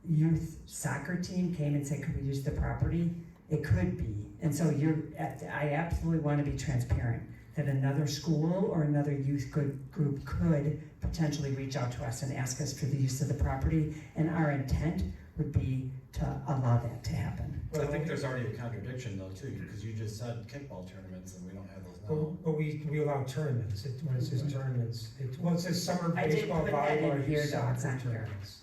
youth soccer team came and said, could we use the property? It could be, and so I absolutely want to be transparent, that another school or another youth group could potentially reach out to us and ask us for the use of the property, and our intent would be to allow that to happen. I think there's already a contradiction though too, because you just said kickball tournaments and we don't have those now. But we allow tournaments, when it says tournaments, it says summer I did baseball, put that in volleyball, here, youth though, it's soccer on here. tournaments.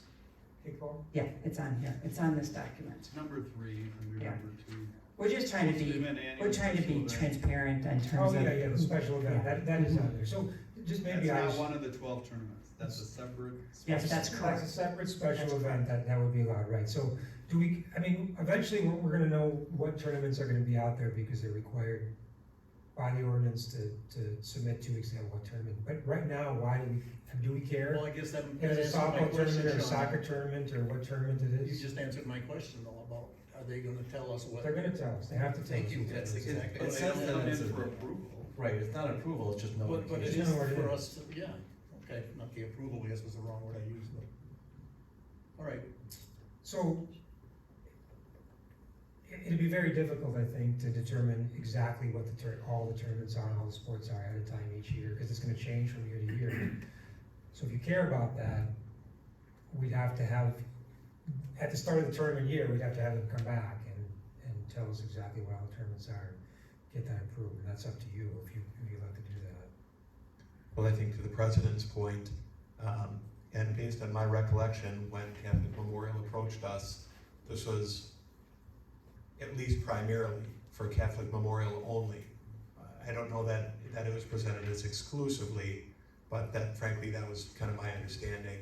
Kickball? Yeah, it's on here, it's on this document. Number 3 under Yeah. number 2. We're just trying to be, Event annual we're trying to be special event. transparent in terms Oh, of. yeah, the special event, Yeah. that is on there, so just maybe I. That's not one of the 12 tournaments. That's a separate. Yes, that's correct. That's a separate special event that would be allowed, right, so do we, I mean, eventually we're gonna know what tournaments are gonna be out there because they're required by the ordinance to submit 2 weeks ago what tournament, but right now, why do we care? Well, I guess that. If it's a answers my softball question, tournament or a Sean. soccer tournament or what tournament it You is, just answered my question though about, are they gonna tell us what? they're gonna tell us, they have to tell us. Thank you, what that's tournaments. exactly It what I says don't that know. it's in a- for approval. Right, it's not approval, it's just But it notification. is know what it for is. us, yeah, okay, not the approval, I guess was the wrong word I used, but. All right, So, it'd be very difficult, I think, to determine exactly what all the tournaments are and all the sports are at a time each year, because it's gonna change from year to year. So if you care about that, we'd have to have, at the start of the tournament year, we'd have to have them come back and tell us exactly what all the tournaments are, get that approved, and that's up to you if you'd like to do that. Well, I think to the president's point, and based on my recollection, when Catholic Memorial approached us, this was at least primarily for Catholic Memorial only. I don't know that it was presented as exclusively, but that frankly, that was kind of my understanding.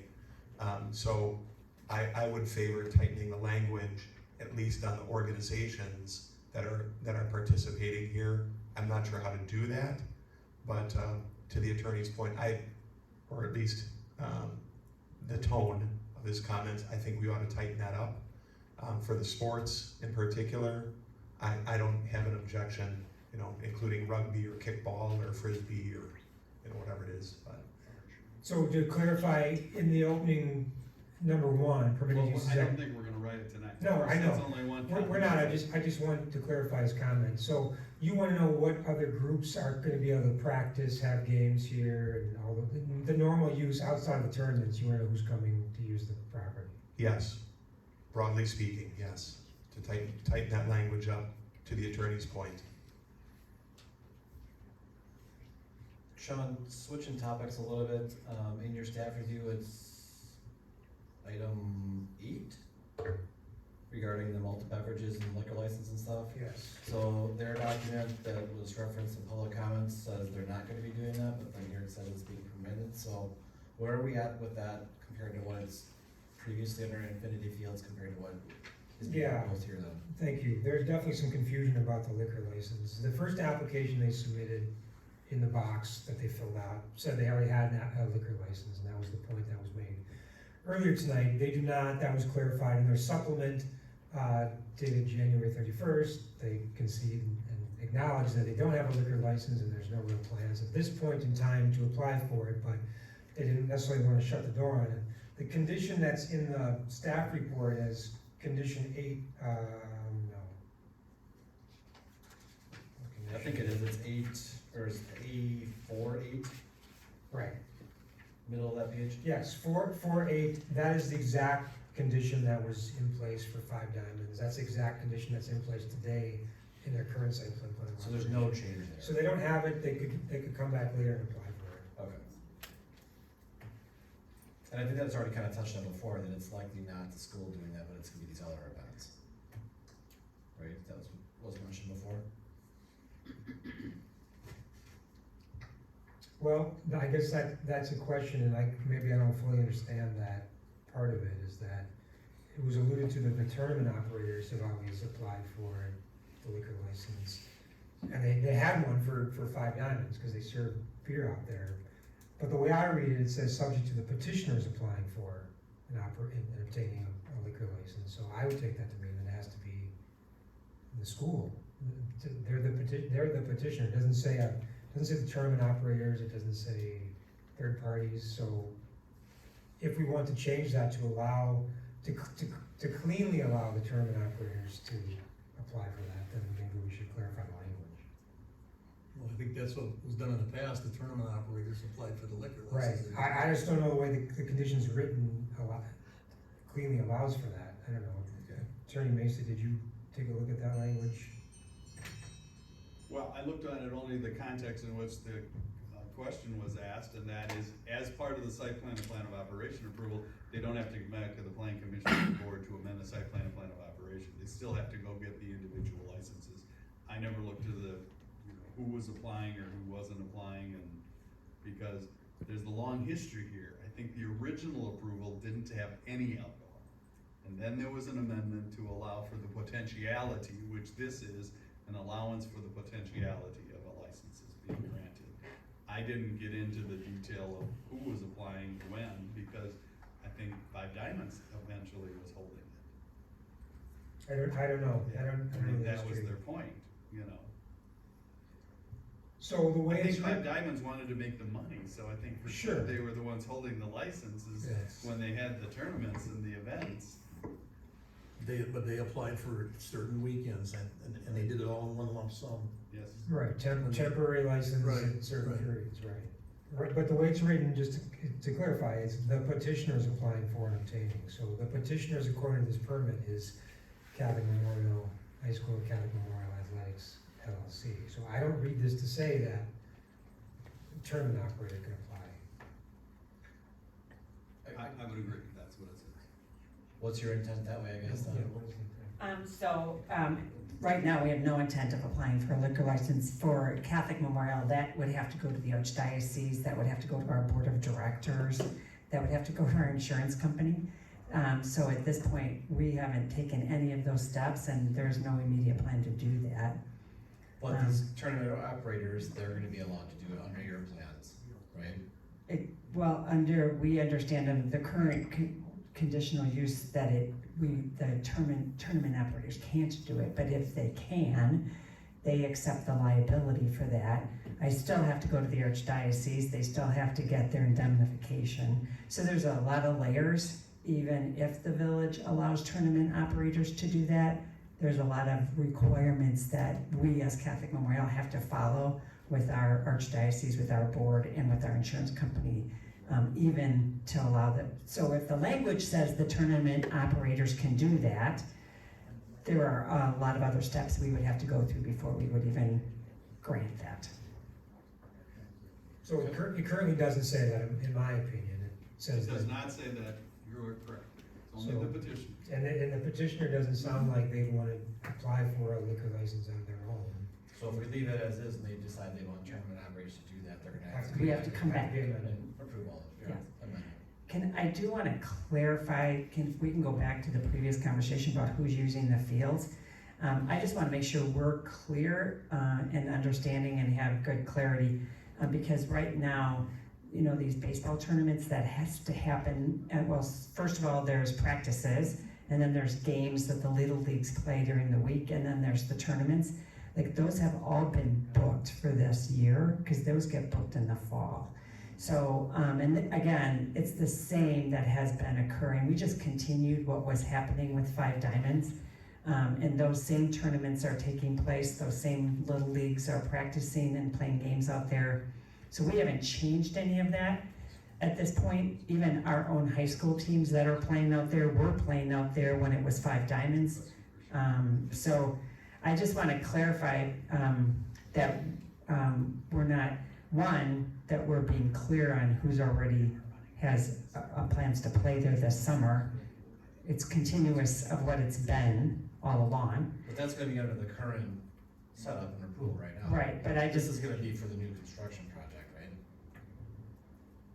So I would favor tightening the language, at least on the organizations that are participating here. I'm not sure how to do that, but to the attorney's point, or at least the tone of his comments, I think we ought to tighten that up. For the sports in particular, I don't have an objection, including rugby or kickball or frisbee or, whatever it is, but. So to clarify, in the opening, number 1, permitted Well, uses. I don't think we're gonna write it tonight. No, I know. That's only one. We're not, I just want to clarify his comment. So you wanna know what other groups are gonna be able to practice, have games here, and all the normal use outside of the tournaments, you wanna know who's coming to use the property? Yes, broadly speaking, yes, to tighten that language up to the attorney's point. Sean, switching topics a little bit, in your staff review, it's item 8 regarding the malt beverages and liquor license and stuff. Yes. So their document that was referenced in public comments says they're not gonna be doing that, but then here it says it's being permitted, so where are we at with that compared to what it's previously under Infinity Fields compared to what is being Yeah. proposed here then? Thank you. There's definitely some confusion about the liquor license. The first application they submitted in the box that they filled out said they already had a liquor license, and that was the point that was made. Earlier tonight, they do not, that was clarified in their supplement, dated January 31st. They concede and acknowledge that they don't have a liquor license and there's no real plans at this point in time to apply for it, but they didn't necessarily want to shut the door on it. The condition that's in the staff report as condition 8, no. I think it is, it's 8, or is it A48, Right. middle of that page? Yes, 4.8, that is the exact condition that was in place for 5 Diamonds. That's the exact condition that's in place today in their current site plan. So there's no change there? So they don't have it, they could come back later and apply for it. Okay. And I think that's already kind of touched on before, that it's likely not the school doing that, but it's gonna be these other events. Right, that was mentioned before? Well, I guess that's a question, and maybe I don't fully understand that part of it, is that it was alluded to that the tournament operators have always applied for the liquor license. And they had one for Five Diamonds, because they serve beer out there. But the way I read it, it says subject to the petitioners applying for and obtaining a liquor license. So I would take that to mean that it has to be the school. They're the petitioner. It doesn't say the tournament operators, it doesn't say third parties. So if we want to change that to allow, to cleanly allow the tournament operators to apply for that, then maybe we should clarify the language. Well, I think that's what was done in the past, the tournament operators applied for the liquor Right, license. I just don't know the way the conditions written cleanly allows for that, I don't know. Okay. Attorney Mesa, did you take a look at that language? Well, I looked on it only the context in which the question was asked, and that is, as part of the site plan and plan of operation approval, they don't have to come back to the plan commission or the board to amend the site plan and plan of operation. They still have to go get the individual licenses. I never looked to the, who was applying or who wasn't applying, and because there's the long history here. I think the original approval didn't have any alcohol. And then there was an amendment to allow for the potentiality, which this is, an allowance for the potentiality of a license is being granted. I didn't get into the detail of who was applying when, because I think Five Diamonds eventually was holding it. I don't know, I don't I think know the that was history. their point, you know. So the way I think it's Five written, Diamonds wanted to make the money, so I think for Sure. sure they were the ones holding the licenses Yes. when they had the tournaments and the events. But they applied for certain weekends and they did it all in one lump sum. Yes. right, temporary license Right, in certain right. periods, right. Right, but the way it's written, just to clarify, is the petitioners applying for and obtaining. So the petitioners, according to this permit, is Catholic Memorial High School, Catholic Memorial Athletics LLC. So I don't read this to say that the tournament operator can apply. I would agree, that's what it says. What's your intent that way, I guess, then? Yeah, what is the- Right now, we have no intent of applying for a liquor license for Catholic Memorial. That would have to go to the Archdiocese, that would have to go to our board of directors, that would have to go to our insurance company. So at this point, we haven't taken any of those steps, and there's no immediate plan to do that. But these tournament operators, they're gonna be allowed to do it under your plans, right? We understand under the current conditional use that the tournament operators can't do it, but if they can, they accept the liability for that. I still have to go to the Archdiocese, they still have to get their indemnification. So there's a lot of layers, even if the village allows tournament operators to do that, there's a lot of requirements that we as Catholic Memorial have to follow with our Archdiocese, with our board, and with our insurance company. Even to allow them. So if the language says the tournament operators can do that, there are a lot of other steps we would have to go through before we would even grant that. So it currently doesn't say that, in my opinion. It says It does that, not say that, you're correct, it's only So- the petition. and the petitioner doesn't sound like they want to apply for a liquor license on their own. So if we leave it as is and they decide they want tournament operators to do that, they're gonna have to. We have to come back. Have to be amended. And approve all of it. Yes. I do wanna clarify, we can go back to the previous conversation about who's using the fields. I just wanna make sure we're clear, and understanding and have good clarity, because right now, these baseball tournaments, that has to happen, first of all, there's practices, and then there's games that the little leagues play during the week, and then there's the tournaments. Like, those have all been booked for this year, because those get booked in the fall. So, again, it's the same that has been occurring. We just continued what was happening with Five Diamonds. And those same tournaments are taking place, those same little leagues are practicing and playing games out there. So we haven't changed any of that. At this point, even our own high school teams that are playing out there were playing out there when it was Five Diamonds. So I just wanna clarify, that, we're not, one, that we're being clear on who's already has plans to play there this summer. It's continuous of what it's been all along. But that's gonna be under the current setup and approval right now. Right, but I This just, is gonna be for the new construction project, right?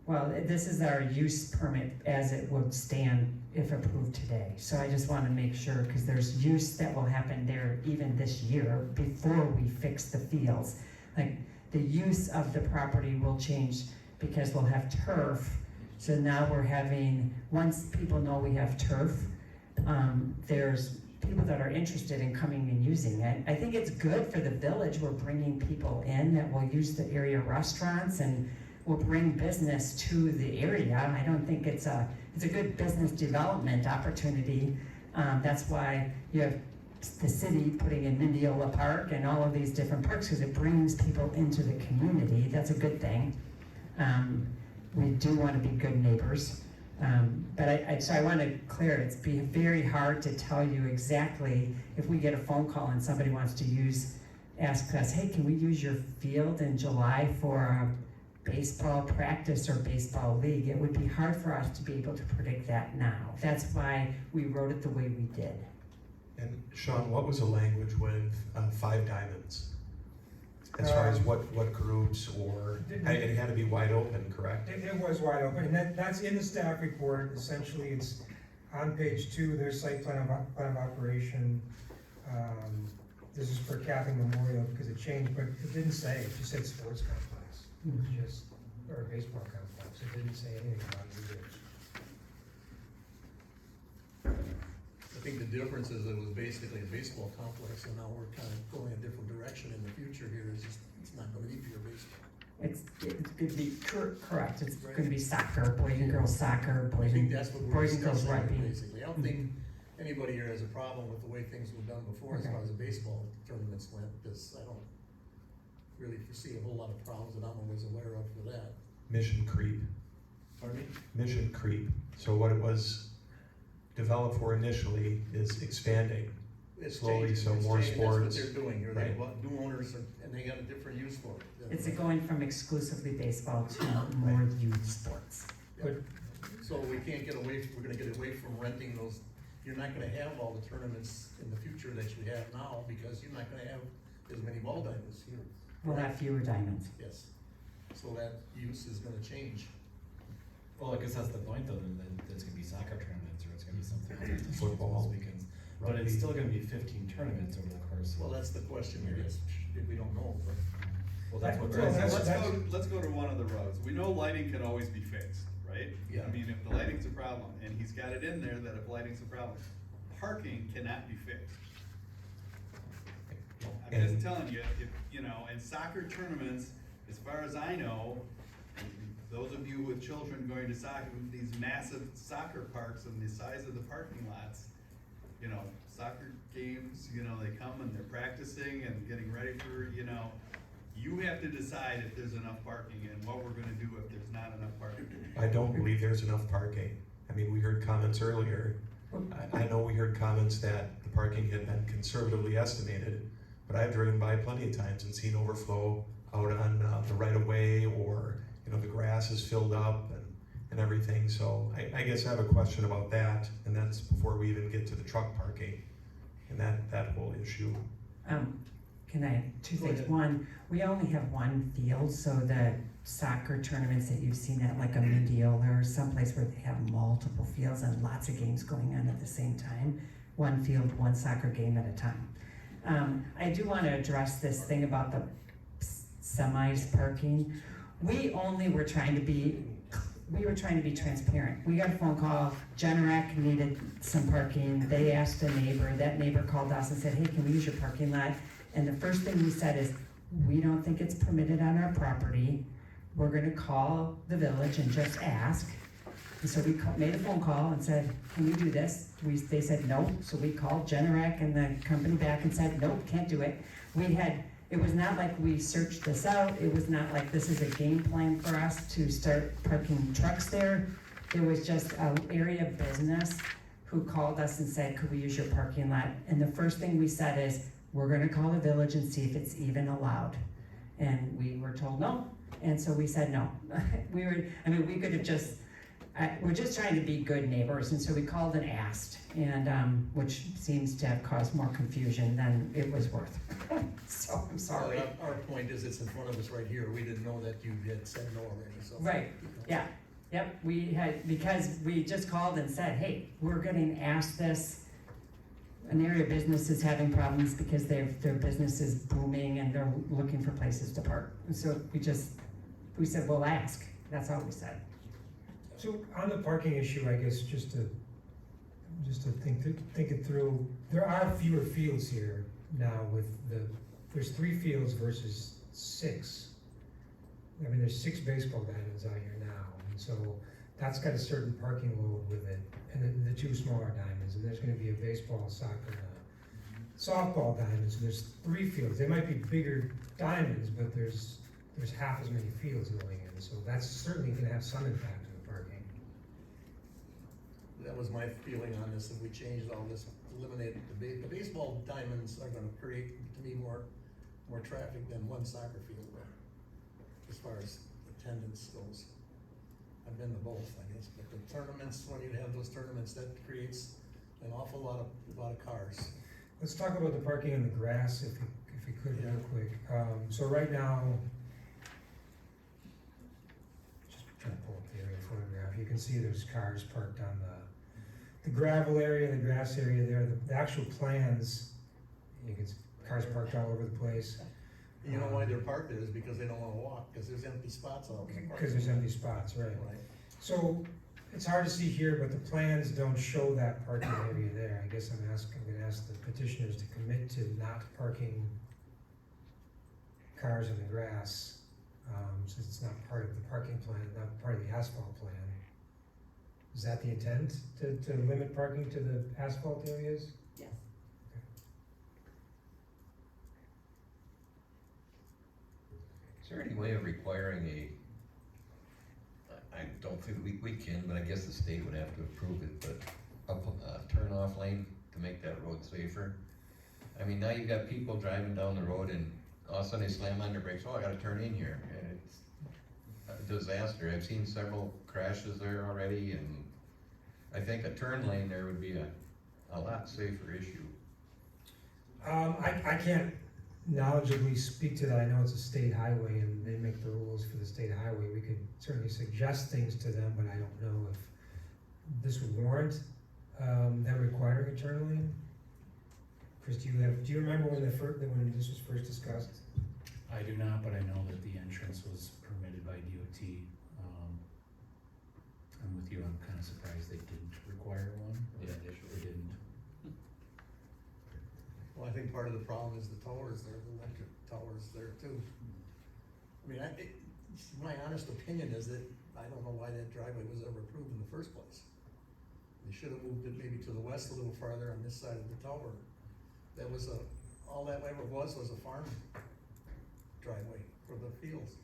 well, this is our use permit as it would stand if approved today. So I just wanna make sure, cause there's use that will happen there even this year before we fix the fields. Like, the use of the property will change because we'll have turf. So now we're having, once people know we have turf, there's people that are interested in coming and using it. I think it's good for the village, we're bringing people in that will use the area restaurants and will bring business to the area. I don't think it's a good business development opportunity. That's why you have the city putting in Mendiola Park and all of these different parks, because it brings people into the community. That's a good thing. We do want to be good neighbors. But so I want to clear, it's be very hard to tell you exactly if we get a phone call and somebody wants to ask us, hey, can we use your field in July for a baseball practice or baseball league? It would be hard for us to be able to predict that now. That's why we wrote it the way we did. And Sean, what was the language with 5 diamonds? As far as what groups or, it had to be wide open, correct? It was wide open, and that's in the staff report. Essentially, it's on page 2, their site plan of operation. This is for Catholic Memorial because it changed, but it didn't say, it just said sports complex. It was just, or baseball complex. It didn't say anything about it. I think the difference is it was basically a baseball complex, and now we're kind of going a different direction in the future here, is just, it's not gonna be pure baseball. It's gonna be correct, it's gonna be soccer, boys and girls soccer, I boys think and, that's what we're boys and girls discussing here, rugby. basically. I don't think anybody here has a problem with the way things were done before as Okay. far as the baseball tournaments went, because I don't really foresee a whole lot of problems that I'm always aware of for that. Mission creep, Pardon me? mission creep. So what it was developed for initially is expanding. It's Slowly, changing, so it's more changing. sports. That's what they're doing here, they Right. want new owners, and they got a different use for it. It's going from exclusively baseball to more youth sports. But, so we can't get away, we're gonna get away from renting those, you're not gonna have all the tournaments in the future that you have now, because you're not gonna have as many ball diamonds here. We'll have fewer diamonds. Yes, so that use is gonna change. Well, I guess that's the point though, then it's gonna be soccer tournaments or it's gonna be something else. Football. Weekends. But it's still gonna be 15 tournaments over the course. Well, that's the question here, yes, we don't know, but. Well, that's what. Well, Let's go to one of the roads. We know lighting can always be fixed, right? Yeah. I mean, if the lighting's a problem, and he's got it in there that if lighting's a problem, parking cannot be fixed. I'm just telling you, if, you know, and soccer tournaments, as far as I know, those of you with children going to soccer, these massive soccer parks and the size of the parking lots, you know, soccer games, you know, they come and they're practicing and getting ready for, you know, you have to decide if there's enough parking and what we're gonna do if there's not enough parking. I don't believe there's enough parking. I mean, we heard comments earlier. I know we heard comments that the parking had been conservatively estimated, but I've driven by plenty of times and seen overflow out on the right of way, or, you know, the grass is filled up and everything. So I guess I have a question about that, and that's before we even get to the truck parking and that whole issue. Can I, 2 Go things. ahead. One, we only have one field, so the soccer tournaments that you've seen at like a Mendiola or someplace where they have multiple fields and lots of games going on at the same time, one field, one soccer game at a time. I do want to address this thing about the semis parking. We were trying to be transparent. We got a phone call, Generac needed some parking, they asked a neighbor, that neighbor called us and said, hey, can we use your parking lot? And the first thing we said is, we don't think it's permitted on our property, we're gonna call the village and just ask. And so we made a phone call and said, can you do this? They said no, so we called Generac and the company back and said, nope, can't do it. It was not like we searched this out, it was not like this is a game plan for us to start parking trucks there. It was just an area of business who called us and said, could we use your parking lot? And the first thing we said is, we're gonna call the village and see if it's even allowed. And we were told no, and so we said no. We could have just, we're just trying to be good neighbors, and so we called and asked, and, which seems to have caused more confusion than it was worth. So, I'm sorry. Our point is, it's in front of us right here, we didn't know that you had said no already, so. Right, yeah, yep, we had, because we just called and said, hey, we're getting asked this. An area of business is having problems because their business is booming and they're looking for places to park. And so we said, we'll ask, that's all we said. So on the parking issue, I guess, just to think it through, there are fewer fields here now there's 3 fields versus 6. I mean, there's 6 baseball diamonds out here now, and so that's got a certain parking load with it, and then the 2 smaller diamonds, and there's gonna be a baseball, soccer, and a softball diamond, so there's 3 fields. They might be bigger diamonds, but there's half as many fields going in, so that's certainly gonna have some impact on the parking. That was my feeling on this, if we changed all this, eliminated the baseball diamonds are gonna create, to me, more traffic than one soccer field, as far as attendance goes. I've been to both, I guess, but the tournaments, when you have those tournaments, that creates an awful lot of cars. Let's talk about the parking on the grass, if you could, real quick. So right now, just trying to pull up the aerial photograph, you can see there's cars parked on the gravel area, the grass area there, the actual plans, you can see cars parked all over the place. You know why they're parked there is because they don't wanna walk, cause there's empty spots out in the park. Because there's empty spots, right. Right. So, it's hard to see here, but the plans don't show that parking area there. I guess I'm gonna ask the petitioners to commit to not parking cars in the grass, since it's not part of the parking plan, not part of the asphalt plan. Is that the intent, to limit parking to the asphalt areas? Yes. Is there any way of requiring I don't think we can, but I guess the state would have to approve it, but a turn-off lane to make that road safer? I mean, now you've got people driving down the road and all of a sudden they slam on their brakes, oh, I gotta turn in here, and it's a disaster. I've seen several crashes there already, and I think a turn lane there would be a lot safer issue. I can't knowledgeably speak to that. I know it's a state highway and they make the rules for the state highway. We could certainly suggest things to them, but I don't know if this would warrant them requiring a turn lane. Chris, do you remember when this was first discussed? I do not, but I know that the entrance was permitted by DOT. I'm with you, I'm kinda surprised they didn't require one. Yeah, They didn't. Well, I think part of the problem is the towers there, the electric towers there too. I mean, my honest opinion is that I don't know why that driveway was ever approved in the first place. They should have moved it maybe to the west a little farther on this side of the tower. That was all that ever was a farm driveway for the fields.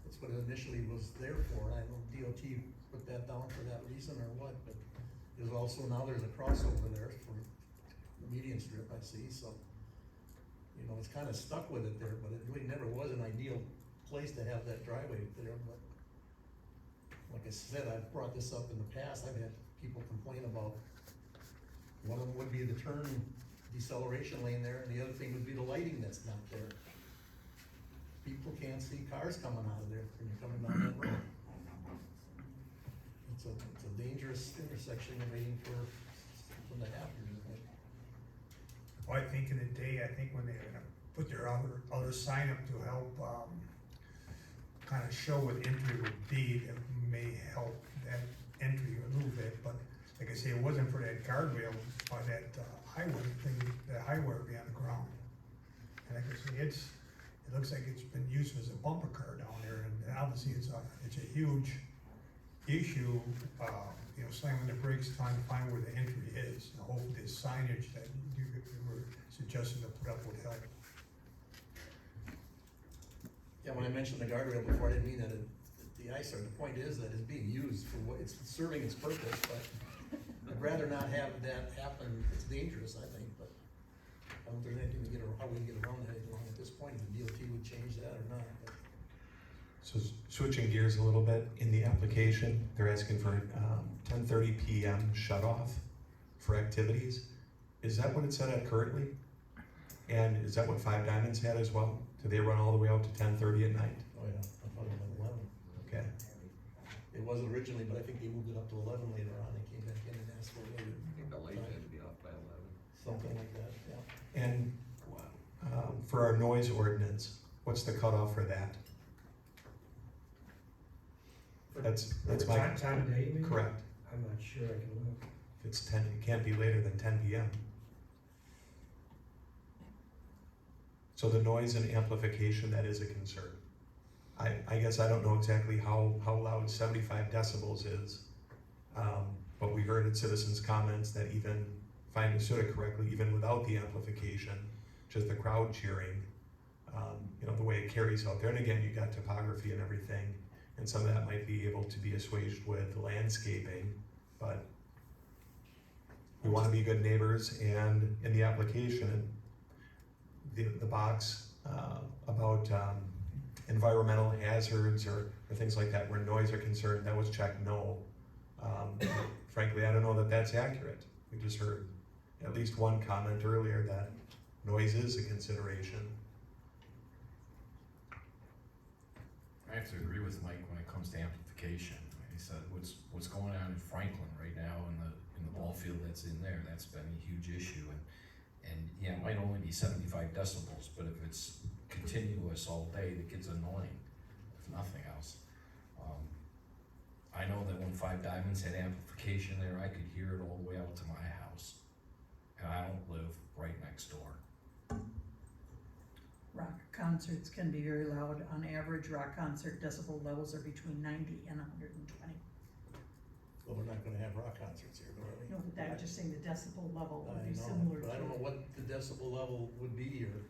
That's what it initially was there for. I don't know if DOT put that down for that reason or what, but there's also, now there's a crossover there for the median strip, I see, so, you know, it's kinda stuck with it there, but it really never was an ideal place to have that driveway there, but like I said, I've brought this up in the past, I've had people complain about, one of them would be the turn deceleration lane there, and the other thing would be the lighting that's not there. People can't see cars coming out of there when you're coming down that road. It's a dangerous intersection waiting for something to happen, isn't it? Well, I think in the day, I think when they're gonna put their other sign up to help, kinda show what entry would be, that may help that entry a little bit, but like I say, it wasn't for that guardrail by that, highway thing, that highway would be on the ground. And like I say, it looks like it's been used as a bumper car down there, and obviously it's a huge issue, you know, slamming the brakes, trying to find where the entry is. And hopefully the signage that you were suggesting to put up would help. Yeah, when I mentioned the guardrail before, I didn't mean that the eyesore, the point is that it's being used for what, it's serving its purpose, but I'd rather not have that happen, it's dangerous, I think, but I don't think there's anything to get, how we can get around that any longer at this point, if the DOT would change that or not, but. So switching gears a little bit, in the application, they're asking for 10:30 PM shut off for activities. Is that what it's set at currently? And is that what Five Diamonds had as well? Do they run all the way out to 10:30 at night? Oh, yeah, I thought it was 11. Okay. It was originally, but I think they moved it up to 11 later on, they came back in and asked for it later. I think the light had to be off by 11. Something like that, yeah. And for our noise ordinance, what's the cutoff for that? That's my, Time of day, you mean? correct. I'm not sure, I can look. If it's 10, it can't be later than 10 PM. So the noise and amplification, that is a concern. I guess I don't know exactly how loud 75 decibels is, but we heard in citizens' comments that even, if I understood it correctly, even without the amplification, just the crowd cheering, the way it carries out there, and again, you got topography and everything, and some of that might be able to be assuaged with landscaping, but we wanna be good neighbors, and in the application, the box about environmental hazards or things like that where noise are concerned, that was checked no. Frankly, I don't know that that's accurate. We just heard at least one comment earlier that noise is a consideration. I have to agree with Mike when it comes to amplification. He said what's going on in Franklin right now in the ball field that's in there, that's been a huge issue. And yeah, it might only be 75 decibels, but if it's continuous all day, the kid's annoying, if nothing else. I know that when Five Diamonds had amplification there, I could hear it all the way out to my house. And I don't live right next door. Rock concerts can be very loud. On average, rock concert decibel levels are between 90 and 120. Well, we're not gonna have rock concerts here, are we? No, but I'm just saying the decibel level would I be know, similar to. but I don't know what the decibel level would be here.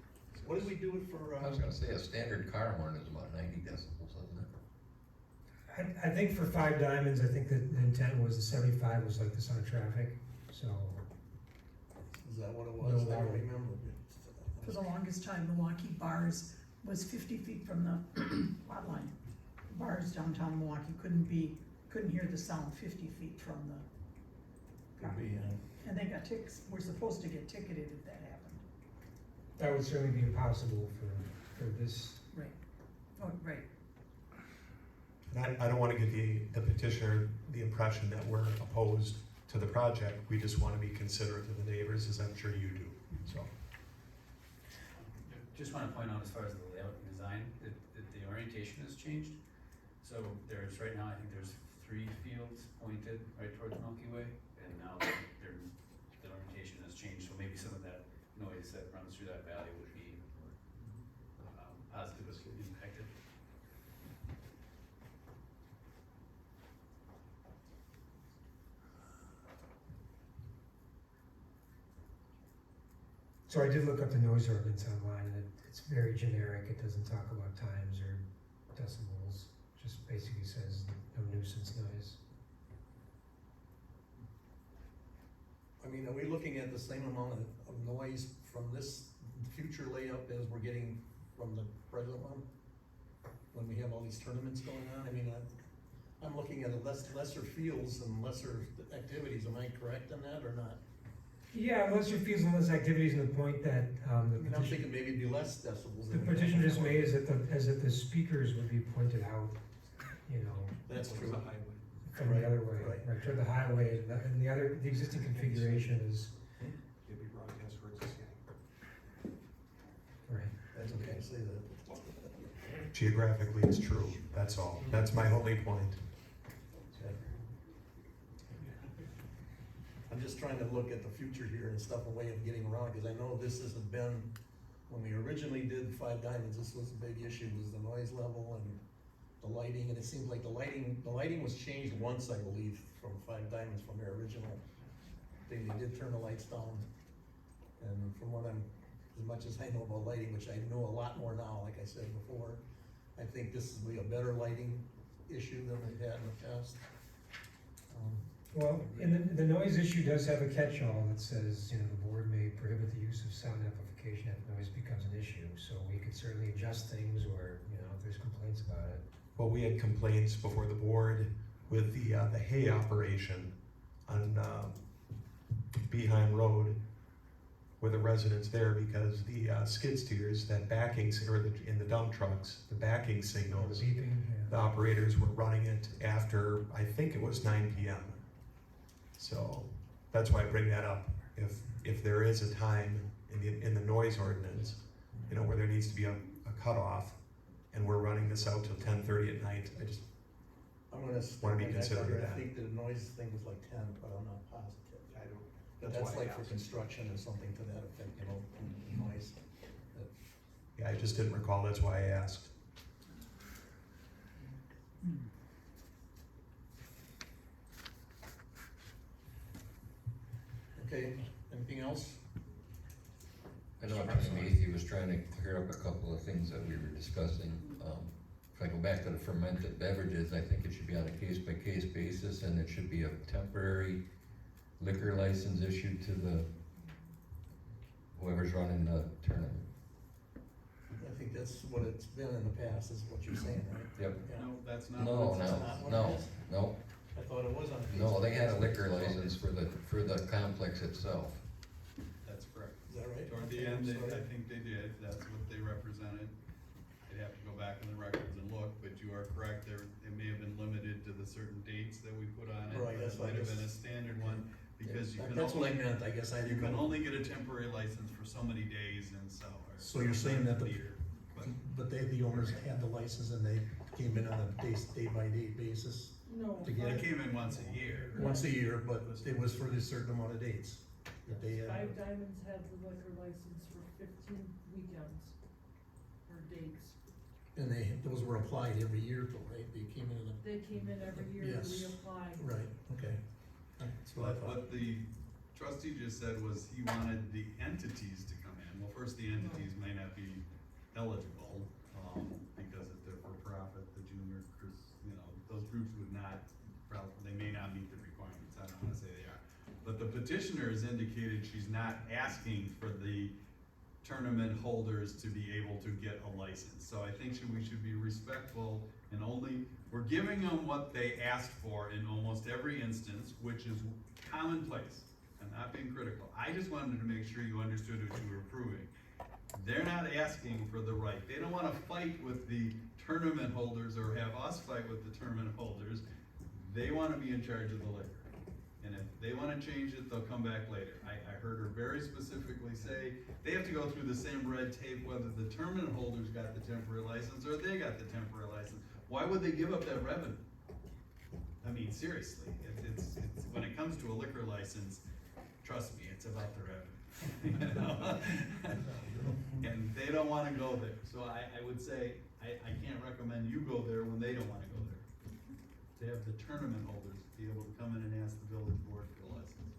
What did we do it for, I was gonna say, a standard car horn is about 90 decibels, isn't it? I think for Five Diamonds, I think that the intent was the 75 was like the center traffic, so. is that what it was? No, I don't no. remember. For the longest time, Milwaukee bars was 50 feet from the lot line. Bars downtown Milwaukee couldn't hear the sound 50 feet from the Could be, property. And they got were supposed to get ticketed if that happened. That would certainly be impossible for this. Right. Oh, right. And I don't wanna give the petitioner the impression that we're opposed to the project. We just wanna be considerate of the neighbors, as I'm sure you do, so. Just wanna point out as far as the layout and design, that the orientation has changed. So there's, right now, I think there's 3 fields pointed right towards Milky Way, and now the orientation has changed, so maybe some of that noise that runs through that valley would be positively impacted. So I did look up the noise ordinance online, and it's very generic, it doesn't talk about times or decibels, just basically says no nuisance noise. I mean, are we looking at the same amount of noise from this future layout as we're getting from the present one? When we have all these tournaments going on, I mean, I'm looking at lesser fields and lesser activities, am I correct in that or not? Yeah, lesser fees and less activities, and the point that, I mean, I'm thinking maybe it'd be less decibels. the than we petition have just before. made is that the speakers would be pointed out, That's true. from the other way, Right. right, toward the highway, and the existing configuration is, It'd be broadcast for existing. right. That's okay to say that. Geographically, it's true, that's all. That's my only point. I'm just trying to look at the future here and stuff, a way of getting around, because I know this hasn't been, when we originally did Five Diamonds, this was a big issue, was the noise level and the lighting, and it seems like the lighting was changed once, I believe, from Five Diamonds, from their original thing, they did turn the lights down. And from what as much as I know about lighting, which I know a lot more now, like I said before, I think this will be a better lighting issue than we've had in the past. Well, and the noise issue does have a catch-all that says, you know, the board may prohibit the use of sound amplification if noise becomes an issue. So we could certainly adjust things, or, you know, if there's complaints about it. Well, we had complaints before the board with the hay operation on, Beeheim Road, with the residents there, because the, skid steers, that backing, in the dump trucks, the backing The signals, beeping, the operators were running it after, I think it was 9 PM. So, that's why I bring that up. If there is a time in the noise ordinance, you know, where there needs to be a cutoff, and we're running this out till 10:30 at night, I just, I'm gonna Wanna be stick with that considerate of number. I that. think the noise thing was like 10, but I'm not positive. I don't, But that's that's why I like for asked. construction or something to that effect, you know, noise. yeah, I just didn't recall, that's why I asked. Okay, anything else? I know Matthew was trying to clear up a couple of things that we were discussing. If I go back to the fermented beverages, I think it should be on a case-by-case basis, and it should be a temporary liquor license issued to whoever's running the tournament. I think that's what it's been in the past, is what you're saying, right? Yep. Yeah. No, that's not. No, what it's- no. I thought it was on a case. No, they had a liquor license for the complex itself. That's correct. Is that right? Toward the Okay, end, I'm sorry. I think they did, that's what they represented. I'd have to go back in the records and look, but you are correct, it may have been limited to the certain dates that we put on it. Right, but that's it what I might have guess- been a standard one, because you can That's what I only, meant, I guess I you didn't can know. only get a temporary license for so many days and so. or So you're saying that the- year. But But the owners had the license and they came in on a day-by-day basis No. to get they it came in once a year. once a year, but it was for a certain amount of dates that they had. Five Diamonds had the liquor license for 15 weekends or dates. And those were applied every year though, right? They came in on They came in every year to Yes. reapply. right, okay. That's what I But thought. what the trustee just said was he wanted the entities to come in. Well, first, the entities may not be eligible, because if they're for profit, the junior, those groups would not, they may not meet the requirements, I don't wanna say they are. But the petitioner has indicated she's not asking for the tournament holders to be able to get a license. So I think we should be respectful and we're giving them what they asked for in almost every instance, which is commonplace. I'm not being critical. I just wanted to make sure you understood what you were approving. They're not asking for the right. They don't wanna fight with the tournament holders or have us fight with the tournament holders. They wanna be in charge of the liquor. And if they wanna change it, they'll come back later. I heard her very specifically say, they have to go through the same red tape whether the tournament holders got the temporary license or they got the temporary license. Why would they give up that revenue? I mean, seriously, it's, when it comes to a liquor license, trust me, it's about the revenue. You know? And they don't wanna go there, so I would say, I can't recommend you go there when they don't wanna go there. To have the tournament holders be able to come in and ask the village board for a license.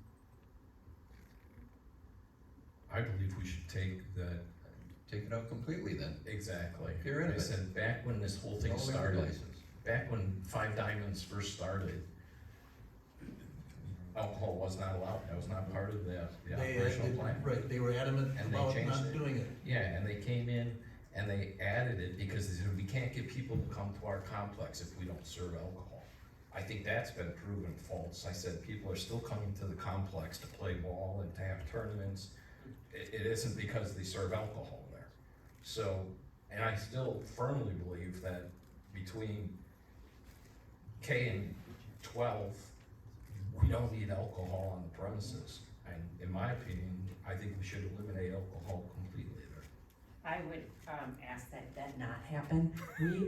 I believe we should take that, Take it out completely then. exactly. Get rid of I it. said, back when this whole thing No liquor started, license. back when Five Diamonds first started, alcohol was not allowed, that was not part of the operational plan. Right, they were adamant And they about changed not it. doing it. Yeah, and they came in and they added it because they said, we can't get people to come to our complex if we don't serve alcohol. I think that's been proven false. I said, people are still coming to the complex to play ball and to have tournaments. It isn't because they serve alcohol there. So, and I still firmly believe that between K and 12, we don't need alcohol on the premises. And in my opinion, I think we should eliminate alcohol completely there. I would, ask that not happen.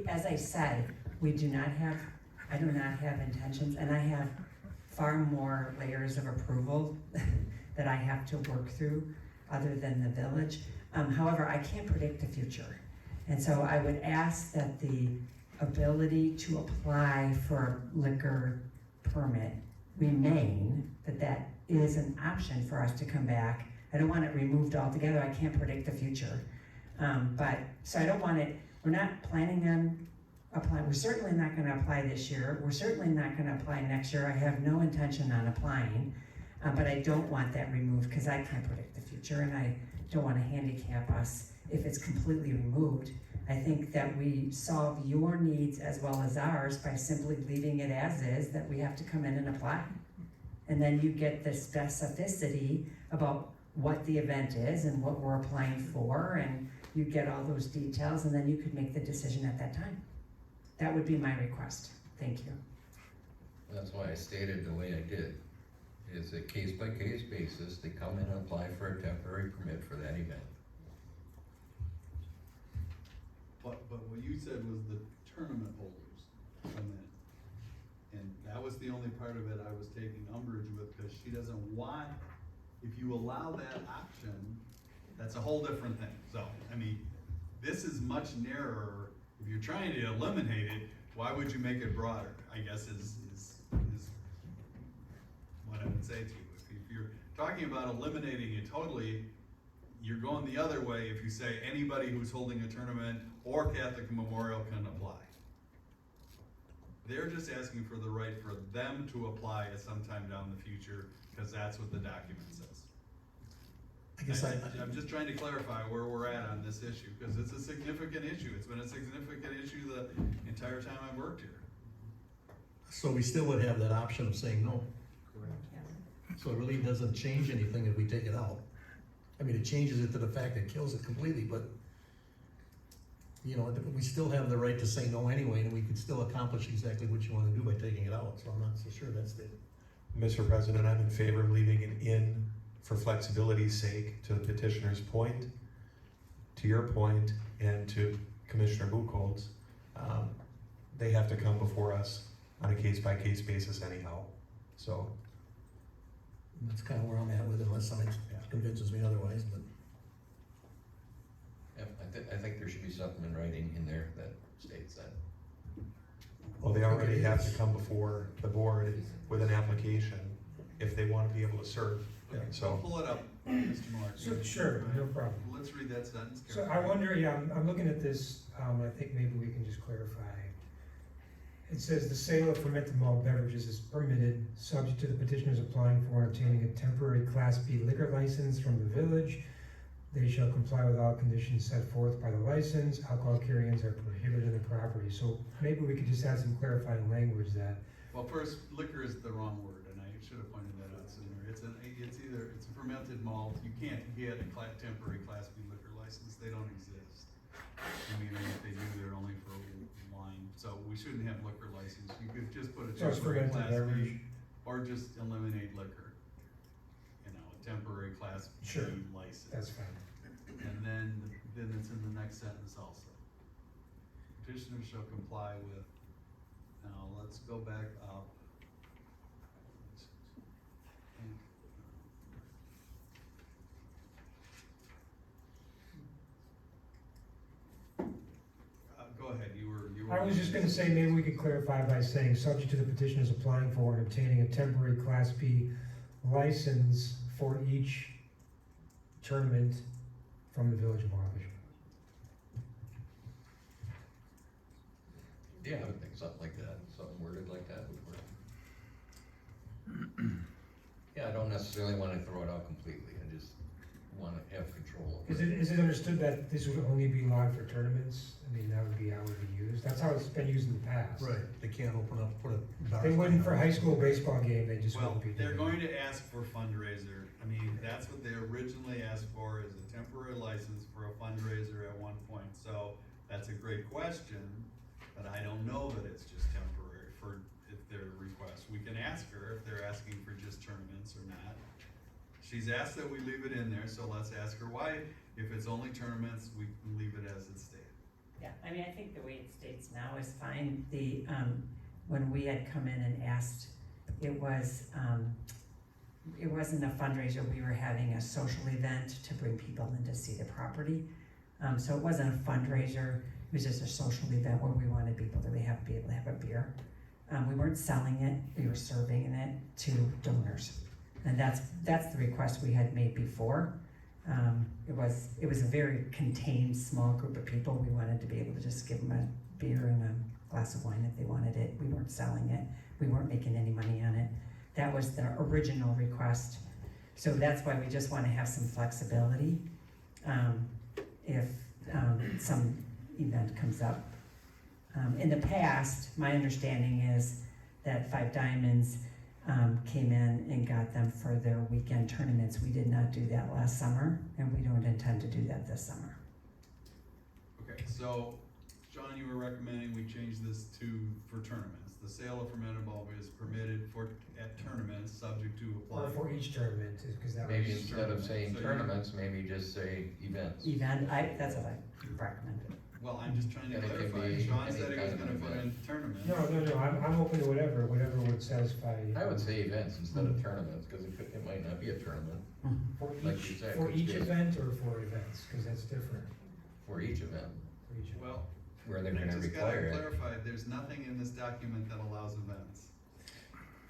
As I said, I do not have intentions, and I have far more layers of approval that I have to work through other than the village. However, I can't predict the future. And so I would ask that the ability to apply for a liquor permit remain, that is an option for us to come back. I don't want it removed altogether, I can't predict the future. So I don't want it, we're not planning on apply, we're certainly not gonna apply this year, we're certainly not gonna apply next year, I have no intention on applying. But I don't want that removed, cause I can't predict the future, and I don't wanna handicap us if it's completely removed. I think that we solve your needs as well as ours by simply leaving it as is, that we have to come in and apply. And then you get the specificity about what the event is and what we're applying for, and you get all those details, and then you could make the decision at that time. That would be my request, thank you. That's why I stated the way I did. It's a case-by-case basis, they come in and apply for a temporary permit for that event. But what you said was the tournament holders come in. And that was the only part of it I was taking umbrage with, because she doesn't want, if you allow that option, that's a whole different thing. So, I mean, this is much narrower. If you're trying to eliminate it, why would you make it broader, I guess is what I would say to you. If you're talking about eliminating it totally, you're going the other way if you say anybody who's holding a tournament or Catholic Memorial can apply. They're just asking for the right for them to apply at some time down the future, because that's what the document says. I guess I'm just trying to clarify where we're at on this issue, because it's a significant issue. It's been a significant issue the entire time I've worked here. So we still would have that option of saying no. So it really doesn't change anything if we take it out. I mean, it changes it to the fact that it kills it completely, but, you know, we still have the right to say no anyway, and we could still accomplish exactly what you wanna do by taking it out, so I'm not so sure that's the. Mr. President, I'm in favor of leaving it in for flexibility's sake, to the petitioner's point, to your point, and to Commissioner Buchholz. They have to come before us on a case-by-case basis anyhow, so. That's kinda where I'm at with it, unless somebody convinces me otherwise, but. Yeah, I think there should be something in writing in there that states that. Well, they already have to come before the board with an application if they wanna be able to serve, So so. pull it up, Mr. Mark. Sure, no problem. Let's read that sentence So carefully. I wonder, yeah, I'm looking at this, I think maybe we can just clarify. It says the sale of fermented malt beverages is permitted, subject to the petitioners applying for and obtaining a temporary Class B liquor license from the village. They shall comply with all conditions set forth by the license. Alcohol carry-ins are prohibited in the property. So maybe we could just add some clarifying language that, Well, first, liquor is the wrong word, and I should have pointed that out sooner. It's a fermented malt. You can't get a temporary Class B liquor license. They don't exist. I mean, and if they do, they're only for wine. So we shouldn't have liquor license. You could just put a So it's temporary fermented Class B, beverage. or just eliminate liquor. You know, a temporary Class B Sure. license. that's fine. And then it's in the next sentence also. Petitioner shall comply with, now let's go back up. Go ahead, you were. I was just gonna say, maybe we could clarify by saying, subject to the petitioners applying for and obtaining a temporary Class B license for each tournament from the village of Wabash. Yeah, I would think something like that, something worded like that would work. Yeah, I don't necessarily wanna throw it out completely, I just wanna have control over it. Is it understood that this would only be allowed for tournaments? I mean, that would be how it would be used. That's how it's been used in the past. Right, they can't open up, put a. bar They wouldn't for a high stand. school baseball game, they just Well, wouldn't be they're doing it. going to ask for fundraiser. I mean, that's what they originally asked for, is a temporary license for a fundraiser at one point. So that's a great question, but I don't know that it's just temporary for, if their request. We can ask her if they're asking for just tournaments or not. She's asked that we leave it in there, so let's ask her why. If it's only tournaments, we can leave it as it stated. Yeah, I mean, I think the way it states now is fine. When we had come in and asked, it wasn't a fundraiser, we were having a social event to bring people in to see the property. So it wasn't a fundraiser, it was just a social event where we wanted people to be able to have a beer. We weren't selling it, we were serving it to donors. And that's the request we had made before. It was a very contained, small group of people. We wanted to be able to just give them a beer and glass of wine if they wanted it. We weren't selling it. We weren't making any money on it. That was the original request. So that's why we just wanna have some flexibility, if, some event comes up. In the past, my understanding is that Five Diamonds, came in and got them for their weekend tournaments. We did not do that last summer, and we don't intend to do that this summer. Okay, so, John, you were recommending we change this to, for tournaments. The sale of fermented bulb is permitted at tournaments, subject to Or apply. for each tournament, cause that Maybe was, instead of saying So you- tournaments, maybe just say events. Event, that's what I recommend. Well, I'm just trying to And it can clarify, be Sean any said he was kind of gonna put event. in tournaments. no, I'm open to whatever would satisfy. I would say events instead of tournaments, cause it might not be a tournament For like you each, said, for it's each basic. event or for events, cause that's different for each event, for each event. Well, where they're I gonna just gotta require it. clarify, there's nothing in this document that allows events.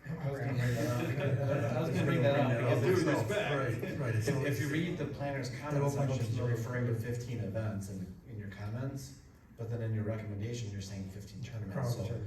I was gonna bring that up. I was gonna bring that up because Due it's- respect. Right, if you read the planner's comment sections, you're referring to 15 events in your comments, but then in your recommendation, you're saying 15 tournaments, so. Probably.